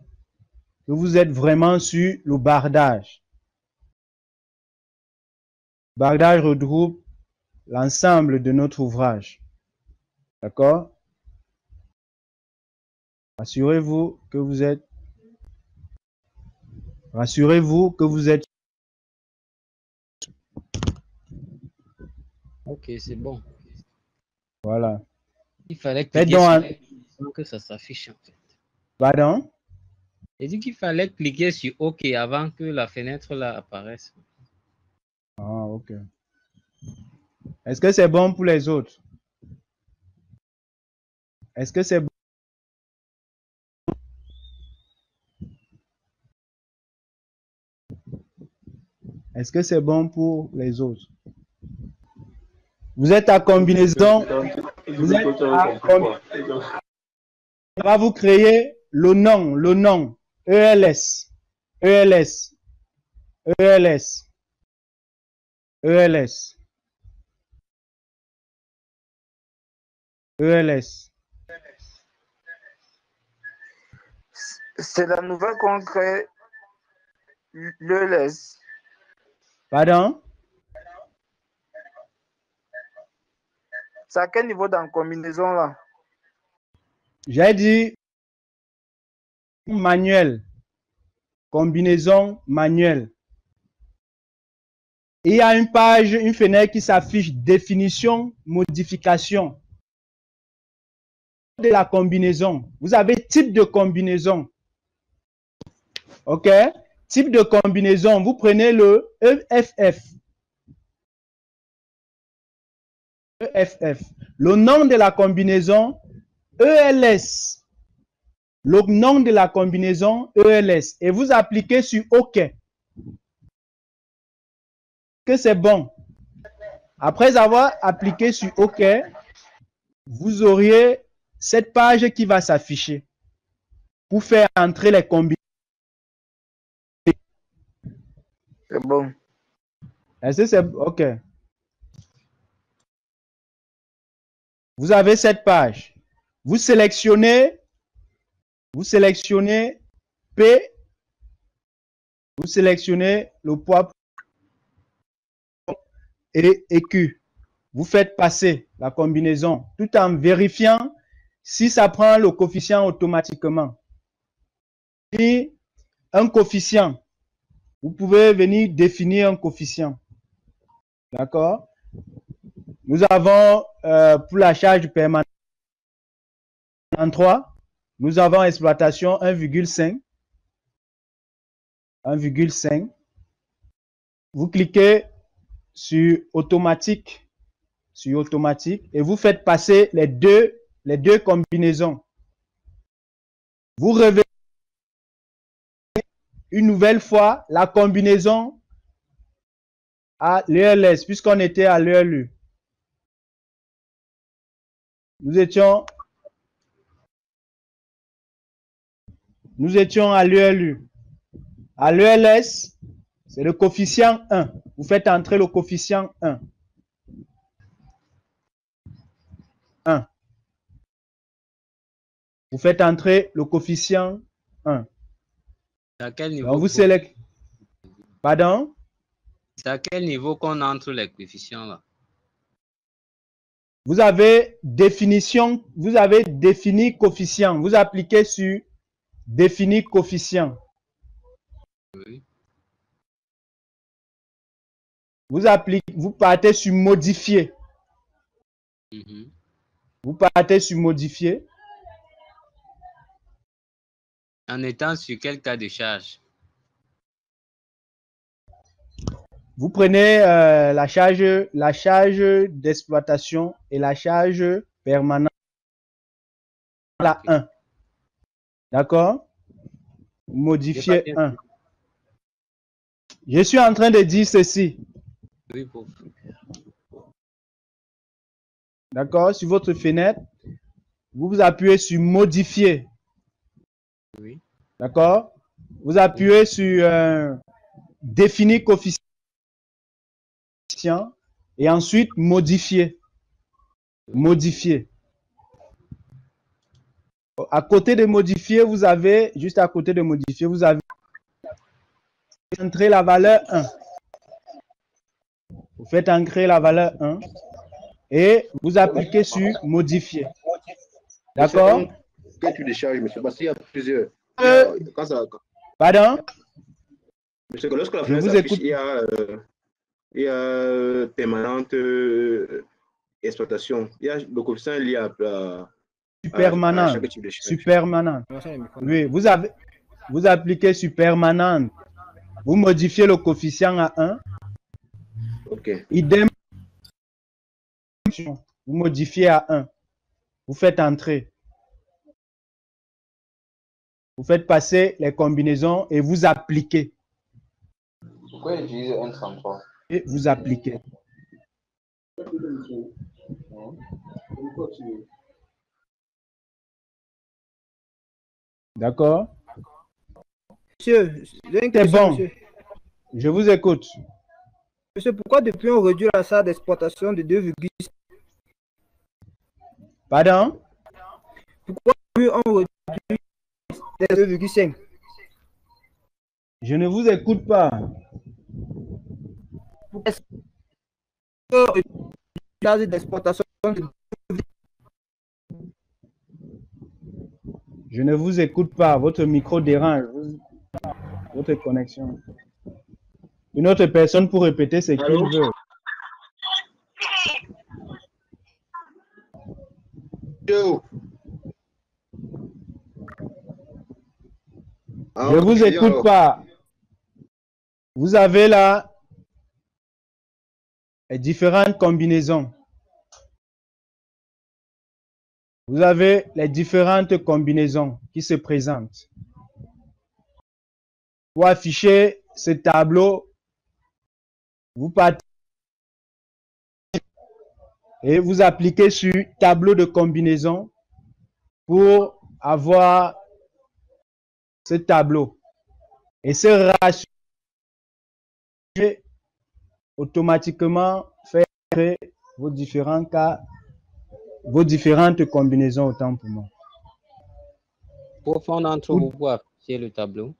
[SPEAKER 1] que vous êtes vraiment sur le bardage. Le bardage regroupe l'ensemble de notre ouvrage. D'accord? Rassurez-vous que vous êtes
[SPEAKER 6] Ok, c'est bon.
[SPEAKER 1] Voilà.
[SPEAKER 6] Il fallait
[SPEAKER 1] Faites
[SPEAKER 6] cliquer
[SPEAKER 1] donc
[SPEAKER 6] sur
[SPEAKER 1] un...
[SPEAKER 6] pour que ça s'affiche en fait.
[SPEAKER 1] Pardon?
[SPEAKER 6] J'ai dit qu'il fallait cliquer sur OK avant que la fenêtre là apparaisse.
[SPEAKER 1] Ah, ok. Est-ce que c'est bon pour les autres? Est-ce que c'est bon? Est-ce que c'est bon pour les autres? Vous êtes à combinaison. Vous êtes à On va vous créer le nom. ELS. ELS. ELS. ELS. ELS.
[SPEAKER 3] C'est la nouvelle qu'on crée, l'ELS.
[SPEAKER 1] Pardon?
[SPEAKER 3] C'est à quel niveau dans la combinaison là?
[SPEAKER 1] J'ai dit manuel. Combinaison manuelle. Il y a une page, une fenêtre qui s'affiche définition, modification de la combinaison. Vous avez type de combinaison. OK? Type de combinaison. Vous prenez le EFF. EFF. Le nom de la combinaison, ELS. Le nom de la combinaison, ELS. Et vous appliquez sur OK. Que c'est bon. Après avoir appliqué sur OK, vous auriez cette page qui va s'afficher pour faire entrer les combinaisons.
[SPEAKER 3] C'est bon.
[SPEAKER 1] Est-ce que c'est OK? Vous avez cette page. Vous sélectionnez P, vous sélectionnez le poids et Q. Vous faites passer la combinaison tout en vérifiant si ça prend le coefficient automatiquement. Et un coefficient, vous pouvez venir définir un coefficient. D'accord? Nous avons pour la charge permanente 3, nous avons exploitation 1,5. 1,5. Vous cliquez sur automatique et vous faites passer les deux combinaisons. Vous revenez une nouvelle fois la combinaison à l'ELS puisqu'on était à l'ELU. Nous étions à l'ELU. À l'ELS, c'est le coefficient 1. Vous faites entrer le coefficient 1. 1. Vous faites entrer le coefficient 1.
[SPEAKER 6] C'est à quel niveau?
[SPEAKER 1] Donc vous sélectionnez. Pardon?
[SPEAKER 6] C'est à quel niveau qu'on entre les coefficients là?
[SPEAKER 1] Vous avez définition, vous avez défini coefficient. Vous appliquez sur définir coefficient.
[SPEAKER 6] Oui.
[SPEAKER 1] Vous partez sur modifier. Vous partez sur modifier.
[SPEAKER 6] En étant sur quel cas de charge?
[SPEAKER 1] Vous prenez la charge d'exploitation et la charge permanente, la 1. D'accord? Modifier 1. Je suis en train de dire ceci.
[SPEAKER 6] Oui, pour...
[SPEAKER 1] D'accord? Sur votre fenêtre, vous appuyez sur modifier.
[SPEAKER 6] Oui.
[SPEAKER 1] D'accord? Vous appuyez sur définir coefficient et ensuite modifier. Modifier. À côté de modifier, vous avez, juste à côté de modifier, vous avez entrer la valeur 1. Vous faites entrer la valeur 1 et vous appliquez sur modifier. D'accord?
[SPEAKER 2] Quel type de charge, monsieur? Parce qu'il y a plusieurs.
[SPEAKER 1] Pardon?
[SPEAKER 2] Monsieur, lorsque la
[SPEAKER 1] Je vous
[SPEAKER 2] fenêtre s'affiche,
[SPEAKER 1] écoute.
[SPEAKER 2] il y a Il y a permanente exploitation. Il y a le coefficient lié à
[SPEAKER 1] Supermanente.
[SPEAKER 2] chaque type de charge.
[SPEAKER 1] Supermanente. Oui, vous appliquez supermanente. Vous modifiez le coefficient à 1.
[SPEAKER 2] OK.
[SPEAKER 1] Idem. Vous modifiez à 1. Vous faites entrer. Vous faites passer les combinaisons et vous appliquez.
[SPEAKER 3] Pourquoi utiliser 1,33?
[SPEAKER 1] Et vous appliquez. D'accord?
[SPEAKER 7] Monsieur, j'ai une
[SPEAKER 1] C'est
[SPEAKER 7] question,
[SPEAKER 1] bon.
[SPEAKER 7] monsieur.
[SPEAKER 1] Je vous écoute.
[SPEAKER 7] Monsieur, pourquoi depuis on réduit la salle d'exploitation de 2,5?
[SPEAKER 1] Pardon?
[SPEAKER 7] Pourquoi depuis on réduit de 2,5?
[SPEAKER 1] Je ne vous écoute pas.
[SPEAKER 7] Est-ce que la salle d'exploitation de...
[SPEAKER 1] Je ne vous écoute pas. Votre micro dérange. Votre connexion. Une autre personne pour répéter ce qu'il veut. Je vous écoute pas. Vous avez là les différentes combinaisons. Vous avez les différentes combinaisons qui se présentent. Pour afficher ce tableau, vous partez et vous appliquez sur tableau de combinaison pour avoir ce tableau. Et ce ratio automatiquement fait vos différents cas, vos différentes combinaisons autant pour moi.
[SPEAKER 6] Profond d'entre vous pour afficher le tableau.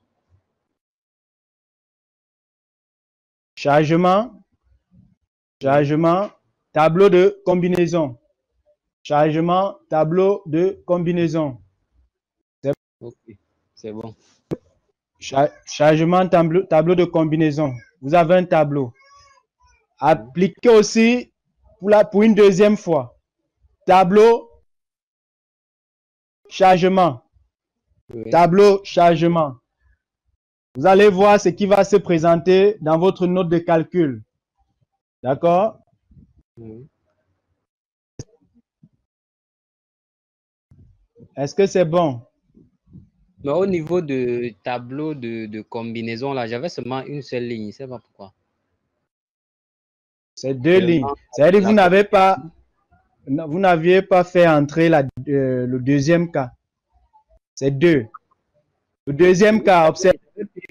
[SPEAKER 1] Chargement, tableau de combinaison. Chargement, tableau de combinaison.
[SPEAKER 6] Ok, c'est bon.
[SPEAKER 1] Chargement, tableau de combinaison. Vous avez un tableau. Appliquez aussi pour une deuxième fois. Tableau, chargement.
[SPEAKER 6] Oui.
[SPEAKER 1] Tableau, chargement. Vous allez voir ce qui va se présenter dans votre note de calcul. D'accord?
[SPEAKER 6] Oui.
[SPEAKER 1] Est-ce que c'est bon?
[SPEAKER 6] Mais au niveau de tableau de combinaison, là, j'avais seulement une seule ligne. Je ne sais pas pourquoi.
[SPEAKER 1] C'est deux lignes. C'est-à-dire que vous n'aviez pas fait entrer le deuxième cas. C'est deux. Le deuxième cas, observe.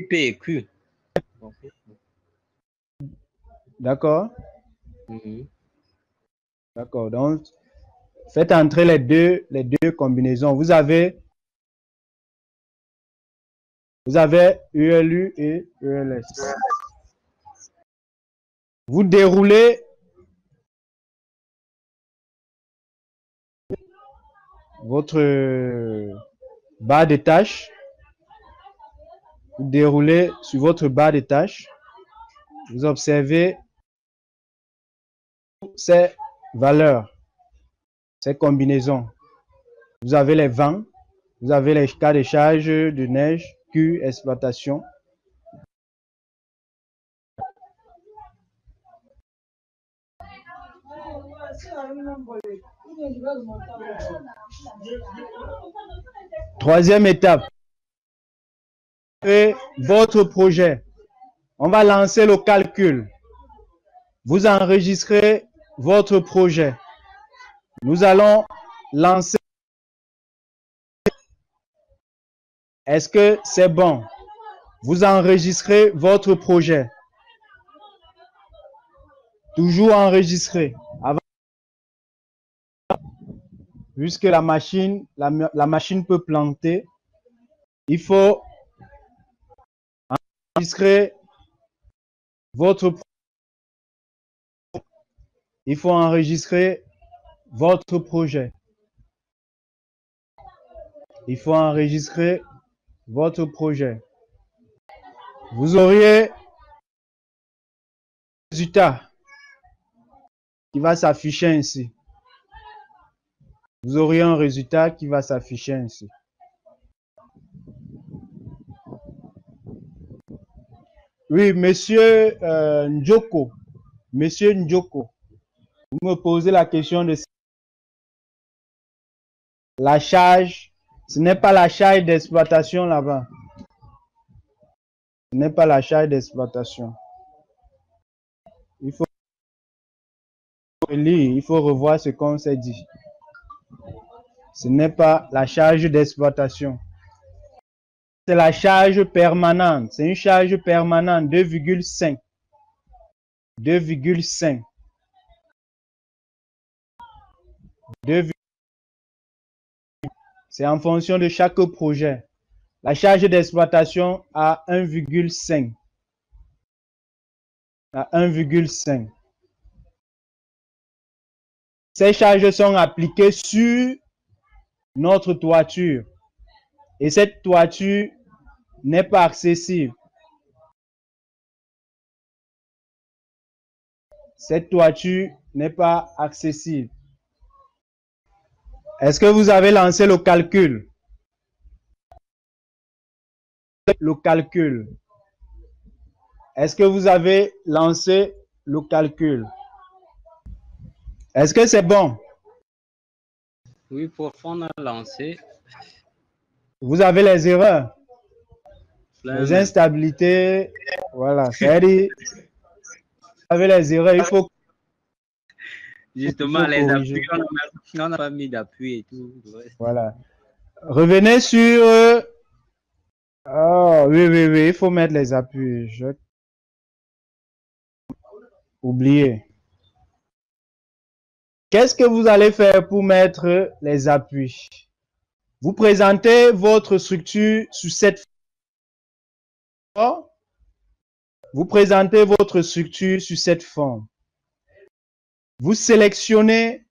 [SPEAKER 6] P et Q.
[SPEAKER 1] D'accord?
[SPEAKER 6] Mhm.
[SPEAKER 1] D'accord. Donc, faites entrer les deux combinaisons. Vous avez ELU et ELS. Vous déroulez votre barre de tâches. Vous déroulez sur votre barre de tâches. Vous observez ces valeurs, ces combinaisons. Vous avez les vents, vous avez les cas de charge de neige, Q, exploitation. Troisième étape. Et votre projet. On va lancer le calcul. Vous enregistrez votre projet. Nous allons lancer. Est-ce que c'est bon? Vous enregistrez votre projet. Toujours enregistré. Avant, puisque la machine peut planter, il faut enregistrer votre projet. Il faut enregistrer votre projet. Il faut enregistrer votre projet. Vous auriez résultat qui va s'afficher ainsi. Vous aurez un résultat qui va s'afficher ainsi. Oui, monsieur Njoko. Monsieur Njoko, vous me posez la question de la charge. Ce n'est pas la charge d'exploitation là-bas. Ce n'est pas la charge d'exploitation. Il faut lire, il faut revoir ce qu'on s'est dit. Ce n'est pas la charge d'exploitation. C'est la charge permanente. C'est une charge permanente, 2,5. 2,5. 2. C'est en fonction de chaque projet. La charge d'exploitation à 1,5. À 1,5. Ces charges sont appliquées sur notre toiture. Et cette toiture n'est pas accessible. Cette toiture n'est pas accessible. Est-ce que vous avez lancé le calcul? Le calcul. Est-ce que vous avez lancé le calcul? Est-ce que c'est bon?
[SPEAKER 6] Oui, pour on a lancé.
[SPEAKER 1] Vous avez les erreurs,
[SPEAKER 6] Plein
[SPEAKER 1] les
[SPEAKER 6] même.
[SPEAKER 1] instabilités. Voilà, c'est-à-dire, vous avez les erreurs, il faut
[SPEAKER 6] Justement,
[SPEAKER 1] il faut
[SPEAKER 6] les
[SPEAKER 1] corriger.
[SPEAKER 6] appuis, on n'a pas mis d'appui et tout. Ouais.
[SPEAKER 1] Voilà. Revenez sur... Oh, oui, oui, oui, il faut mettre les appuis. J'ai oublié. Qu'est-ce que vous allez faire pour mettre les appuis? Vous présentez votre structure sur cette forme. Vous présentez votre structure sur cette forme. Vous sélectionnez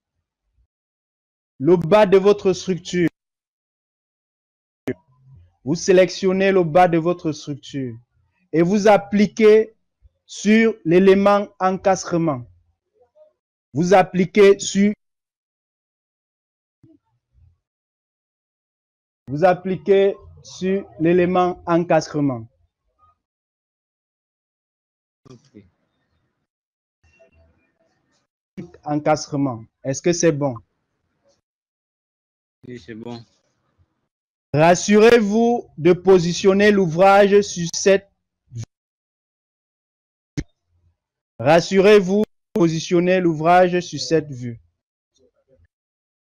[SPEAKER 1] le bas de votre structure. Vous sélectionnez le bas de votre structure et vous appliquez sur l'élément encastrement. Vous appliquez sur l'élément encastrement.
[SPEAKER 6] Ok.
[SPEAKER 1] Encastrement. Est-ce que c'est bon?
[SPEAKER 6] Oui, c'est bon.
[SPEAKER 1] Rassurez-vous de positionner l'ouvrage sur cette vue. Rassurez-vous de positionner l'ouvrage sur cette vue.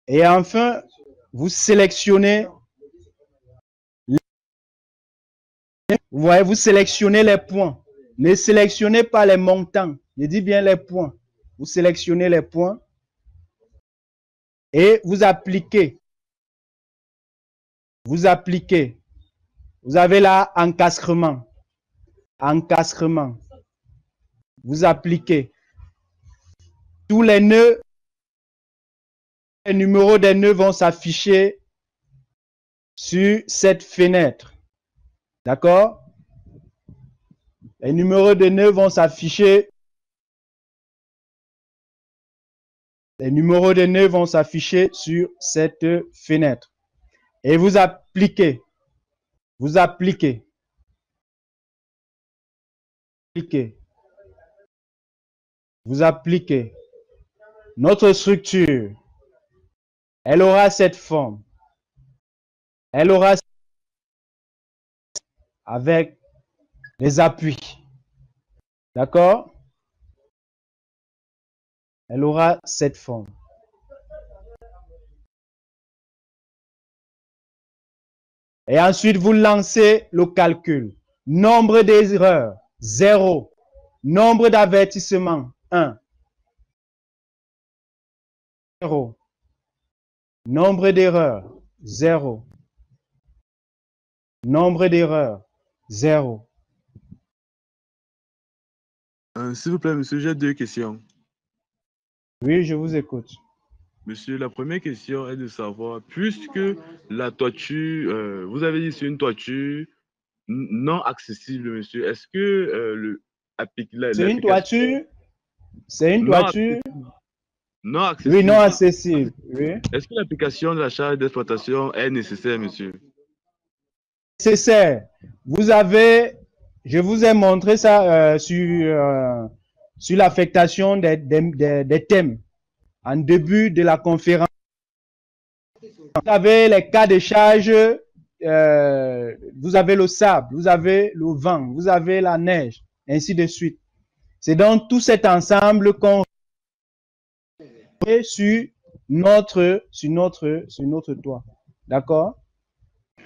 [SPEAKER 1] Et enfin, vous sélectionnez, vous voyez, vous sélectionnez les points. Ne sélectionnez pas les montants. Je dis bien les points. Vous sélectionnez les points et vous appliquez. Vous appliquez. Vous avez là encastrement. Encastrement. Vous appliquez. Tous les nœuds, les numéros des nœuds vont s'afficher sur cette fenêtre. D'accord? Les numéros de nœuds vont s'afficher. Les numéros de nœuds vont s'afficher sur cette fenêtre. Et vous appliquez. Vous appliquez. Vous appliquez. Notre structure, elle aura cette forme. Elle aura avec les appuis. D'accord? Elle aura cette forme. Et ensuite, vous lancez le calcul. Nombre d'erreurs, 0. Nombre d'avertissements, 1. 0. Nombre d'erreurs, 0. Nombre d'erreurs, 0.
[SPEAKER 4] S'il vous plaît, monsieur, j'ai deux questions.
[SPEAKER 1] Oui, je vous écoute.
[SPEAKER 4] Monsieur, la première question est de savoir, puisque la toiture, vous avez dit c'est une toiture non accessible, monsieur, est-ce que
[SPEAKER 1] C'est une toiture C'est une
[SPEAKER 4] Non
[SPEAKER 1] toiture,
[SPEAKER 4] Non
[SPEAKER 1] oui,
[SPEAKER 4] accessible.
[SPEAKER 1] non accessible. Oui.
[SPEAKER 4] Est-ce que l'application de la charge d'exploitation est nécessaire, monsieur?
[SPEAKER 1] Nécessaire. Vous avez, je vous ai montré ça sur l'affectation des thèmes en début de la conférence. Vous avez les cas de charge, vous avez le sable, vous avez le vent, vous avez la neige, ainsi de suite. C'est dans tout cet ensemble qu'on est sur notre toit. D'accord?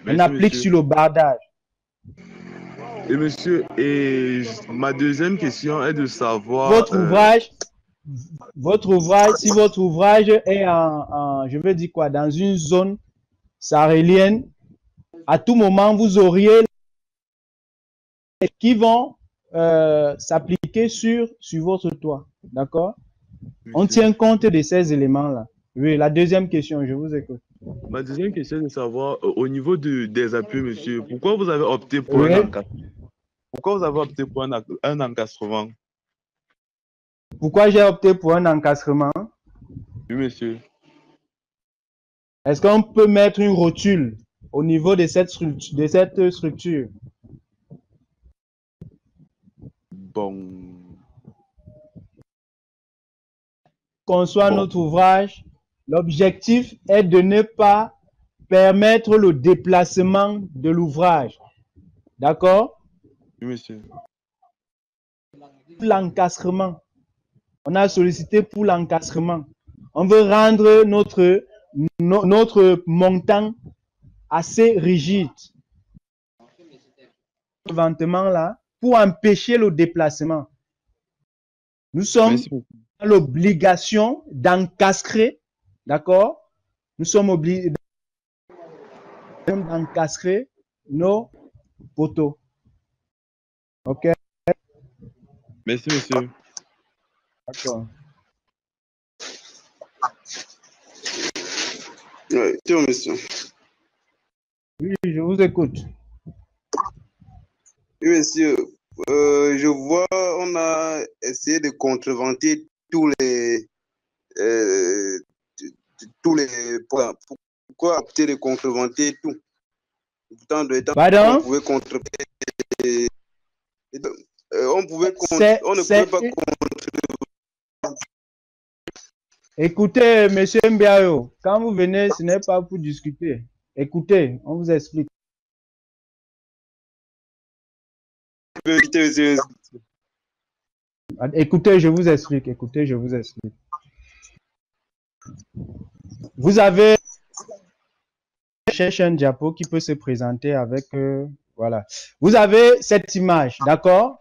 [SPEAKER 1] On
[SPEAKER 4] Merci,
[SPEAKER 1] applique
[SPEAKER 4] monsieur.
[SPEAKER 1] sur le bardage.
[SPEAKER 4] Et monsieur, et ma deuxième question est de savoir...
[SPEAKER 1] Votre ouvrage, si votre ouvrage est je veux dire quoi, dans une zone sahélienne, à tout moment, vous auriez qui vont s'appliquer sur votre toit. D'accord? On
[SPEAKER 4] monsieur,
[SPEAKER 1] tient compte de ces éléments-là. Oui, la deuxième question, je vous écoute.
[SPEAKER 4] ma deuxième question est de savoir, au niveau des appuis, monsieur, pourquoi vous avez opté pour
[SPEAKER 1] Oui.
[SPEAKER 4] un encastrement? Pourquoi vous avez opté pour un encastrement?
[SPEAKER 1] Pourquoi j'ai opté pour un encastrement?
[SPEAKER 4] Oui, monsieur.
[SPEAKER 1] Est-ce qu'on peut mettre une rotule au niveau de cette structure?
[SPEAKER 4] Bon.
[SPEAKER 1] Conçoit
[SPEAKER 4] Bon.
[SPEAKER 1] notre ouvrage, l'objectif est de ne pas permettre le déplacement de l'ouvrage. D'accord?
[SPEAKER 4] Oui, monsieur.
[SPEAKER 1] L'encastrement. On a sollicité pour l'encastrement. On veut rendre notre montant assez rigide. Ventement là, pour empêcher le déplacement. Nous sommes
[SPEAKER 4] Merci.
[SPEAKER 1] dans l'obligation d'encastrer, d'accord? Nous sommes obligés d'encastrer nos poteaux. Ok?
[SPEAKER 4] Merci, monsieur.
[SPEAKER 1] D'accord.
[SPEAKER 8] Oui, tiens, monsieur.
[SPEAKER 1] Oui, je vous écoute.
[SPEAKER 8] Oui, monsieur. Je vois, on a essayé de contrevanter tous les points. Pourquoi opter de contrevanter tout? Pourtant, de temps,
[SPEAKER 1] Pardon?
[SPEAKER 8] on pouvait contrevanter. On ne pouvait pas contrevanter.
[SPEAKER 1] Écoutez, monsieur Mbiayo, quand vous venez, ce n'est pas pour discuter. Écoutez, on vous explique. Écoutez, je vous explique. Écoutez, je vous explique. Vous avez cherché un diapo qui peut se présenter avec voilà. Vous avez cette image, d'accord?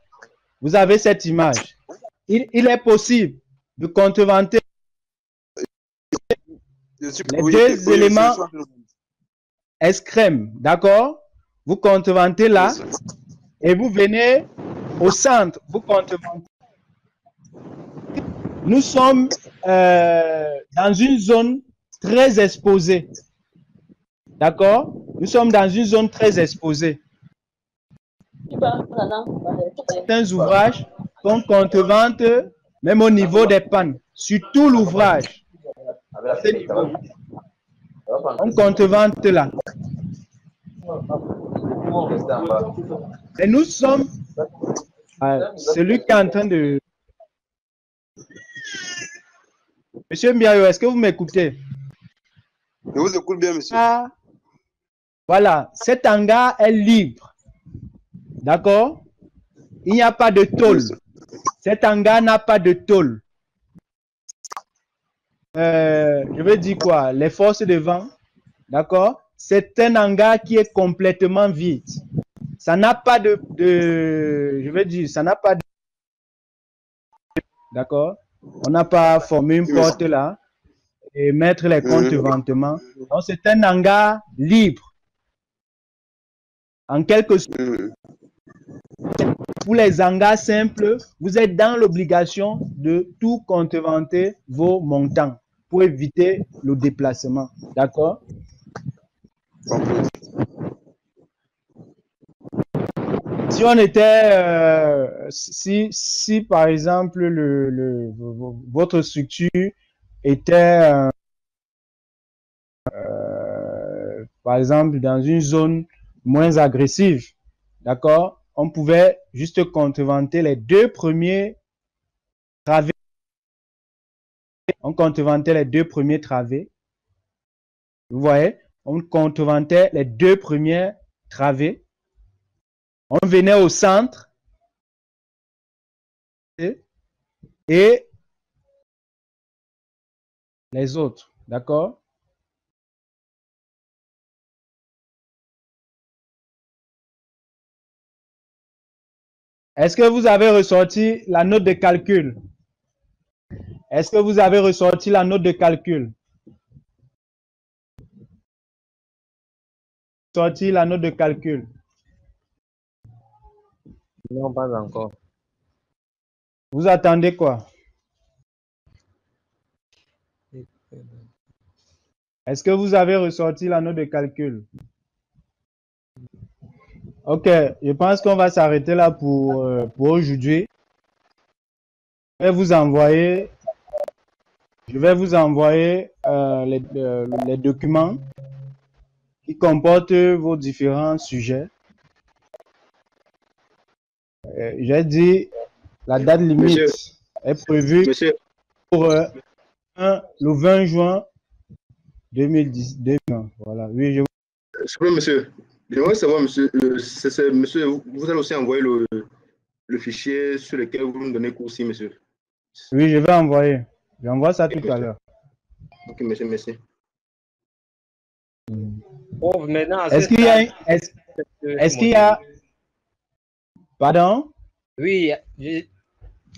[SPEAKER 1] Vous avez cette image. Il est possible de contrevanter les deux éléments escrème, d'accord? Vous contrevantez là et vous venez au centre, vous contrevantez. Nous sommes dans une zone très exposée. D'accord? Nous sommes dans une zone très exposée. Certains ouvrages qu'on contrevante même au niveau des pannes, sur tout l'ouvrage. On contrevante là. Et nous sommes celui qui est en train de... Monsieur Mbiayo, est-ce que vous m'écoutez?
[SPEAKER 8] Je vous écoute bien, monsieur.
[SPEAKER 1] Ah, voilà, cet hangar est libre. D'accord? Il n'y a pas de tôle. Cet hangar n'a pas de tôle. Je veux dire quoi? Les forces de vent. D'accord? C'est un hangar qui est complètement vide. Ça n'a pas je veux dire, ça n'a pas de... D'accord? On n'a pas formé une porte là et mettre les contreventements. Donc, c'est un hangar libre. En quelque sorte, pour les hangars simples, vous êtes dans l'obligation de tout contreventer vos montants pour éviter le déplacement. D'accord? Si on était, si par exemple votre structure était, par exemple, dans une zone moins agressive, d'accord, on pouvait juste contrevanter les 2 premiers travées. On contrevantait les 2 premiers travées. Vous voyez, on contrevantait les 2 premières travées. On venait au centre et les autres, d'accord? Est-ce que vous avez ressorti la note de calcul? Est-ce que vous avez ressorti la note de calcul? Sorti la note de calcul.
[SPEAKER 5] Non, pas encore.
[SPEAKER 1] Vous attendez quoi? Est-ce que vous avez ressorti la note de calcul? Ok, je pense qu'on va s'arrêter là pour aujourd'hui. Je vais vous envoyer les documents qui comportent vos différents sujets. J'ai dit la date limite est prévue pour le 20 juin 2010. Voilà. Oui,
[SPEAKER 2] monsieur. J'aimerais savoir, monsieur, monsieur, vous allez aussi envoyer le fichier sur lequel vous nous donnez cours aussi, monsieur.
[SPEAKER 1] Oui, je vais envoyer. J'envoie ça tout à l'heure.
[SPEAKER 2] Ok, monsieur, merci.
[SPEAKER 5] Bon, maintenant,
[SPEAKER 1] est-ce qu'il y a... Pardon?
[SPEAKER 5] Oui,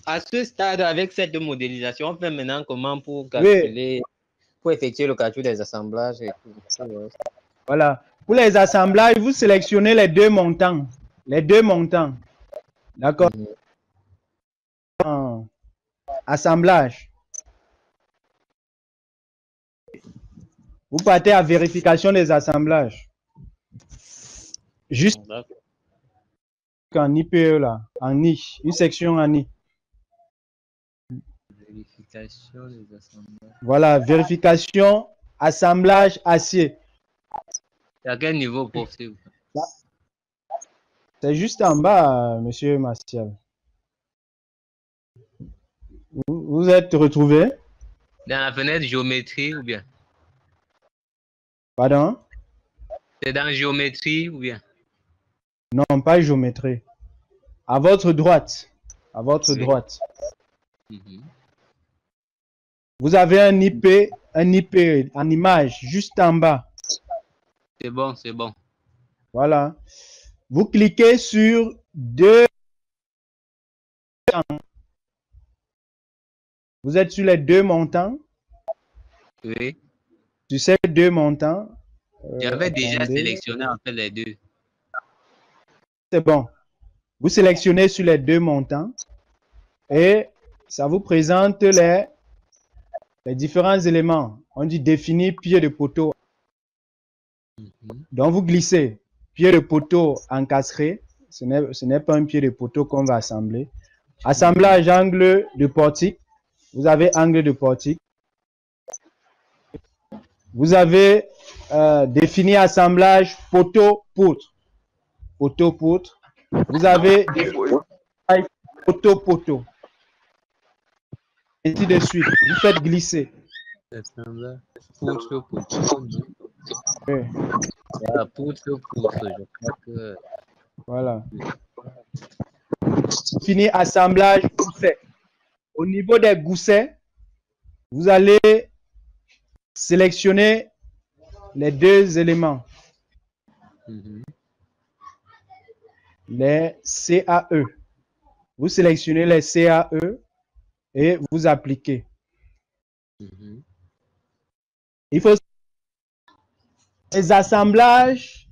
[SPEAKER 5] à ce stade, avec cette modélisation, on fait maintenant comment pour calculer, pour effectuer le calcul des assemblages et tout.
[SPEAKER 1] Voilà. Pour les assemblages, vous sélectionnez les 2 montants. Les 2 montants. D'accord? Assemblage. Vous partez à vérification des assemblages. Juste en IPE là, en I, une section en I.
[SPEAKER 5] Vérification des assemblages.
[SPEAKER 1] Voilà, vérification, assemblage acier.
[SPEAKER 5] C'est à quel niveau possible?
[SPEAKER 1] C'est juste en bas, monsieur Martial. Vous êtes retrouvé?
[SPEAKER 5] Dans la fenêtre géométrie ou bien?
[SPEAKER 1] Pardon?
[SPEAKER 5] C'est dans géométrie ou bien?
[SPEAKER 1] Non, pas géométrie. À votre droite. À votre droite. Vous avez un IP en image, juste en bas.
[SPEAKER 5] C'est bon, c'est bon.
[SPEAKER 1] Voilà. Vous cliquez sur 2. Vous êtes sur les 2 montants.
[SPEAKER 5] Oui.
[SPEAKER 1] Sur ces 2 montants.
[SPEAKER 5] J'avais déjà sélectionné en fait les 2.
[SPEAKER 1] C'est bon. Vous sélectionnez sur les 2 montants et ça vous présente les différents éléments. On dit définir pied de poteau. Donc vous glissez pied de poteau encastré. Ce n'est pas un pied de poteau qu'on va assembler. Assemblage angle de portique. Vous avez angle de portique. Vous avez défini assemblage poteau-poutre. Poteau-poutre. Vous avez poteau-poteau. Ainsi de suite. Vous faites glisser.
[SPEAKER 5] Assemblage poutre-poutre.
[SPEAKER 1] Oui.
[SPEAKER 5] Voilà, poutre-poutre, je crois que...
[SPEAKER 1] Voilà. Fini assemblage gousset. Au niveau des goussets, vous allez sélectionner les 2 éléments. Les CAE. Vous sélectionnez les CAE et vous appliquez. Il faut les assemblages.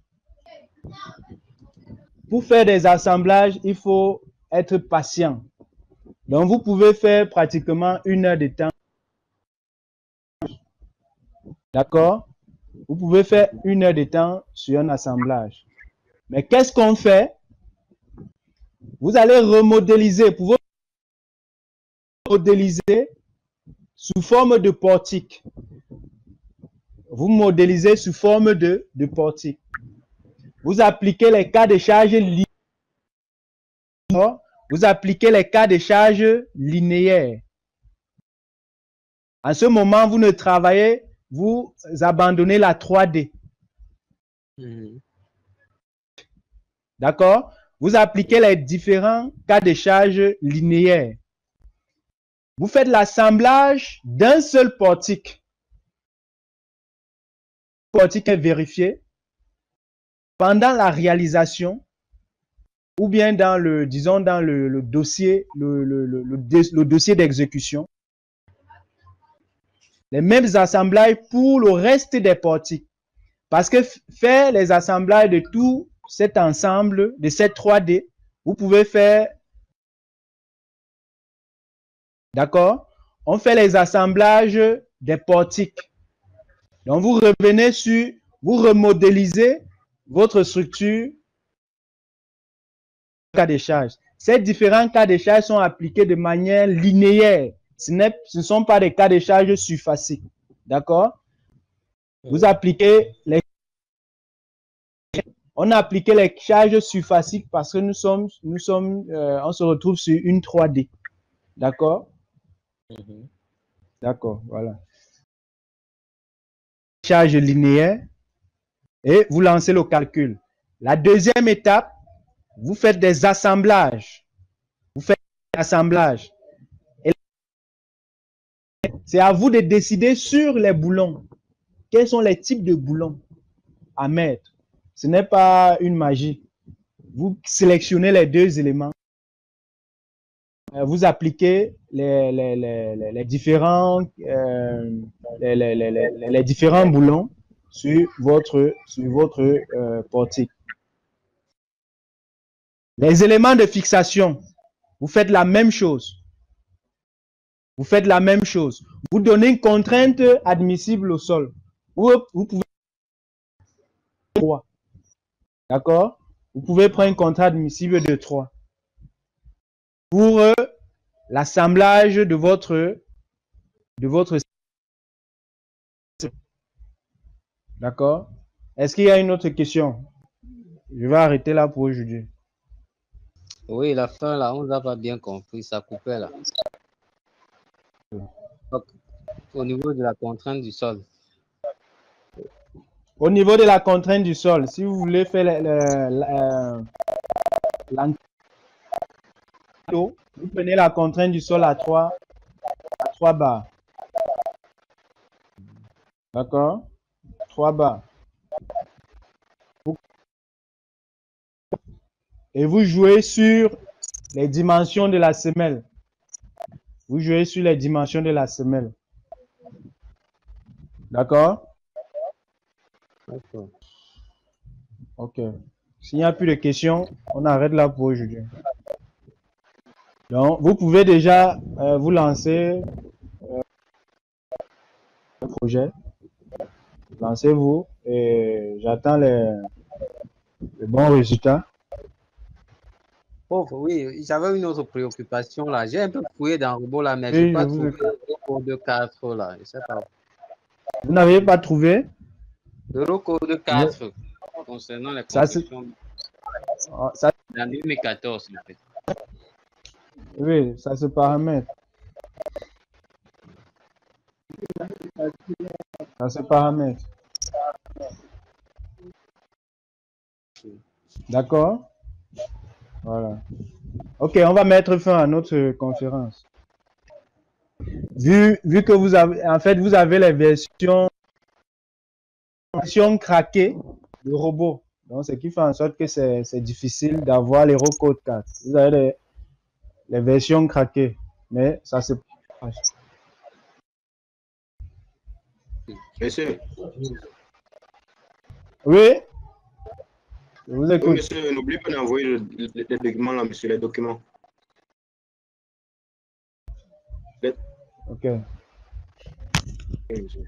[SPEAKER 1] Pour faire des assemblages, il faut être patient. Donc, vous pouvez faire pratiquement 1 heure de temps. D'accord? Vous pouvez faire 1 heure de temps sur un assemblage. Mais qu'est-ce qu'on fait? Vous allez remodéliser, pour modéliser sous forme de portique. Vous modélisez sous forme de portique. Vous appliquez les cas de charge linéaires. Vous appliquez les cas de charge linéaires. En ce moment, vous ne travaillez, vous abandonnez la 3D. D'accord? Vous appliquez les différents cas de charge linéaires. Vous faites l'assemblage d'un seul portique. Le portique est vérifié pendant la réalisation ou bien dans le, disons, dans le dossier, le dossier d'exécution. Les mêmes assemblages pour le reste des portiques. Parce que faire les assemblages de tout cet ensemble, de cette 3D, vous pouvez faire, d'accord? On fait les assemblages des portiques. Donc, vous revenez sur, vous remodélisez votre structure cas de charge. Ces différents cas de charge sont appliqués de manière linéaire. Ce ne sont pas des cas de charge surfaciques. D'accord? Vous appliquez les... On a appliqué les charges surfaciques parce que on se retrouve sur une 3D. D'accord? D'accord, voilà. Charge linéaire et vous lancez le calcul. La deuxième étape, vous faites des assemblages. Vous faites des assemblages. Et c'est à vous de décider sur les boulons. Quels sont les types de boulons à mettre? Ce n'est pas une magie. Vous sélectionnez les deux éléments. Vous appliquez les différents boulons sur votre portique. Les éléments de fixation, vous faites la même chose. Vous faites la même chose. Vous donnez une contrainte admissible au sol. Vous pouvez 3. D'accord? Vous pouvez prendre une contrainte admissible de 3. Pour l'assemblage de votre d'accord? Est-ce qu'il y a une autre question? Je vais arrêter là pour aujourd'hui.
[SPEAKER 6] Oui, la fin là, on n'a pas bien compris, ça coupait là. Donc, au niveau de la contrainte du sol.
[SPEAKER 1] Au niveau de la contrainte du sol, si vous voulez faire vous prenez la contrainte du sol à 3 barres. D'accord? 3 barres. Et vous jouez sur les dimensions de la semelle. Vous jouez sur les dimensions de la semelle. D'accord?
[SPEAKER 6] D'accord.
[SPEAKER 1] Ok. S'il n'y a plus de questions, on arrête là pour aujourd'hui. Donc, vous pouvez déjà vous lancer le projet. Lancez-vous et j'attends les bons résultats.
[SPEAKER 6] Oh, oui, j'avais une autre préoccupation là. J'ai un peu fouillé dans le robot là, mais
[SPEAKER 1] Oui,
[SPEAKER 6] je n'ai pas
[SPEAKER 1] je vous
[SPEAKER 6] trouvé l'Eurocode 4 là. Je sais pas.
[SPEAKER 1] Vous n'avez pas trouvé?
[SPEAKER 6] L'Eurocode 4 concernant les
[SPEAKER 1] Ça,
[SPEAKER 6] constructions dans 2014 en fait.
[SPEAKER 1] Oui, ça se paramètre. Ça se paramètre. D'accord? Voilà. Ok, on va mettre fin à notre conférence. Vu que vous avez, en fait, vous avez les versions craquées du robot. Donc, ce qui fait en sorte que c'est difficile d'avoir l'Eurocode 4. Vous avez les versions craquées, mais ça se passe.
[SPEAKER 2] Monsieur.
[SPEAKER 1] Oui? Je vous écoute.
[SPEAKER 2] Oui, monsieur, n'oubliez pas d'envoyer les documents là, monsieur, les documents.
[SPEAKER 1] Ok.
[SPEAKER 2] Oui, monsieur.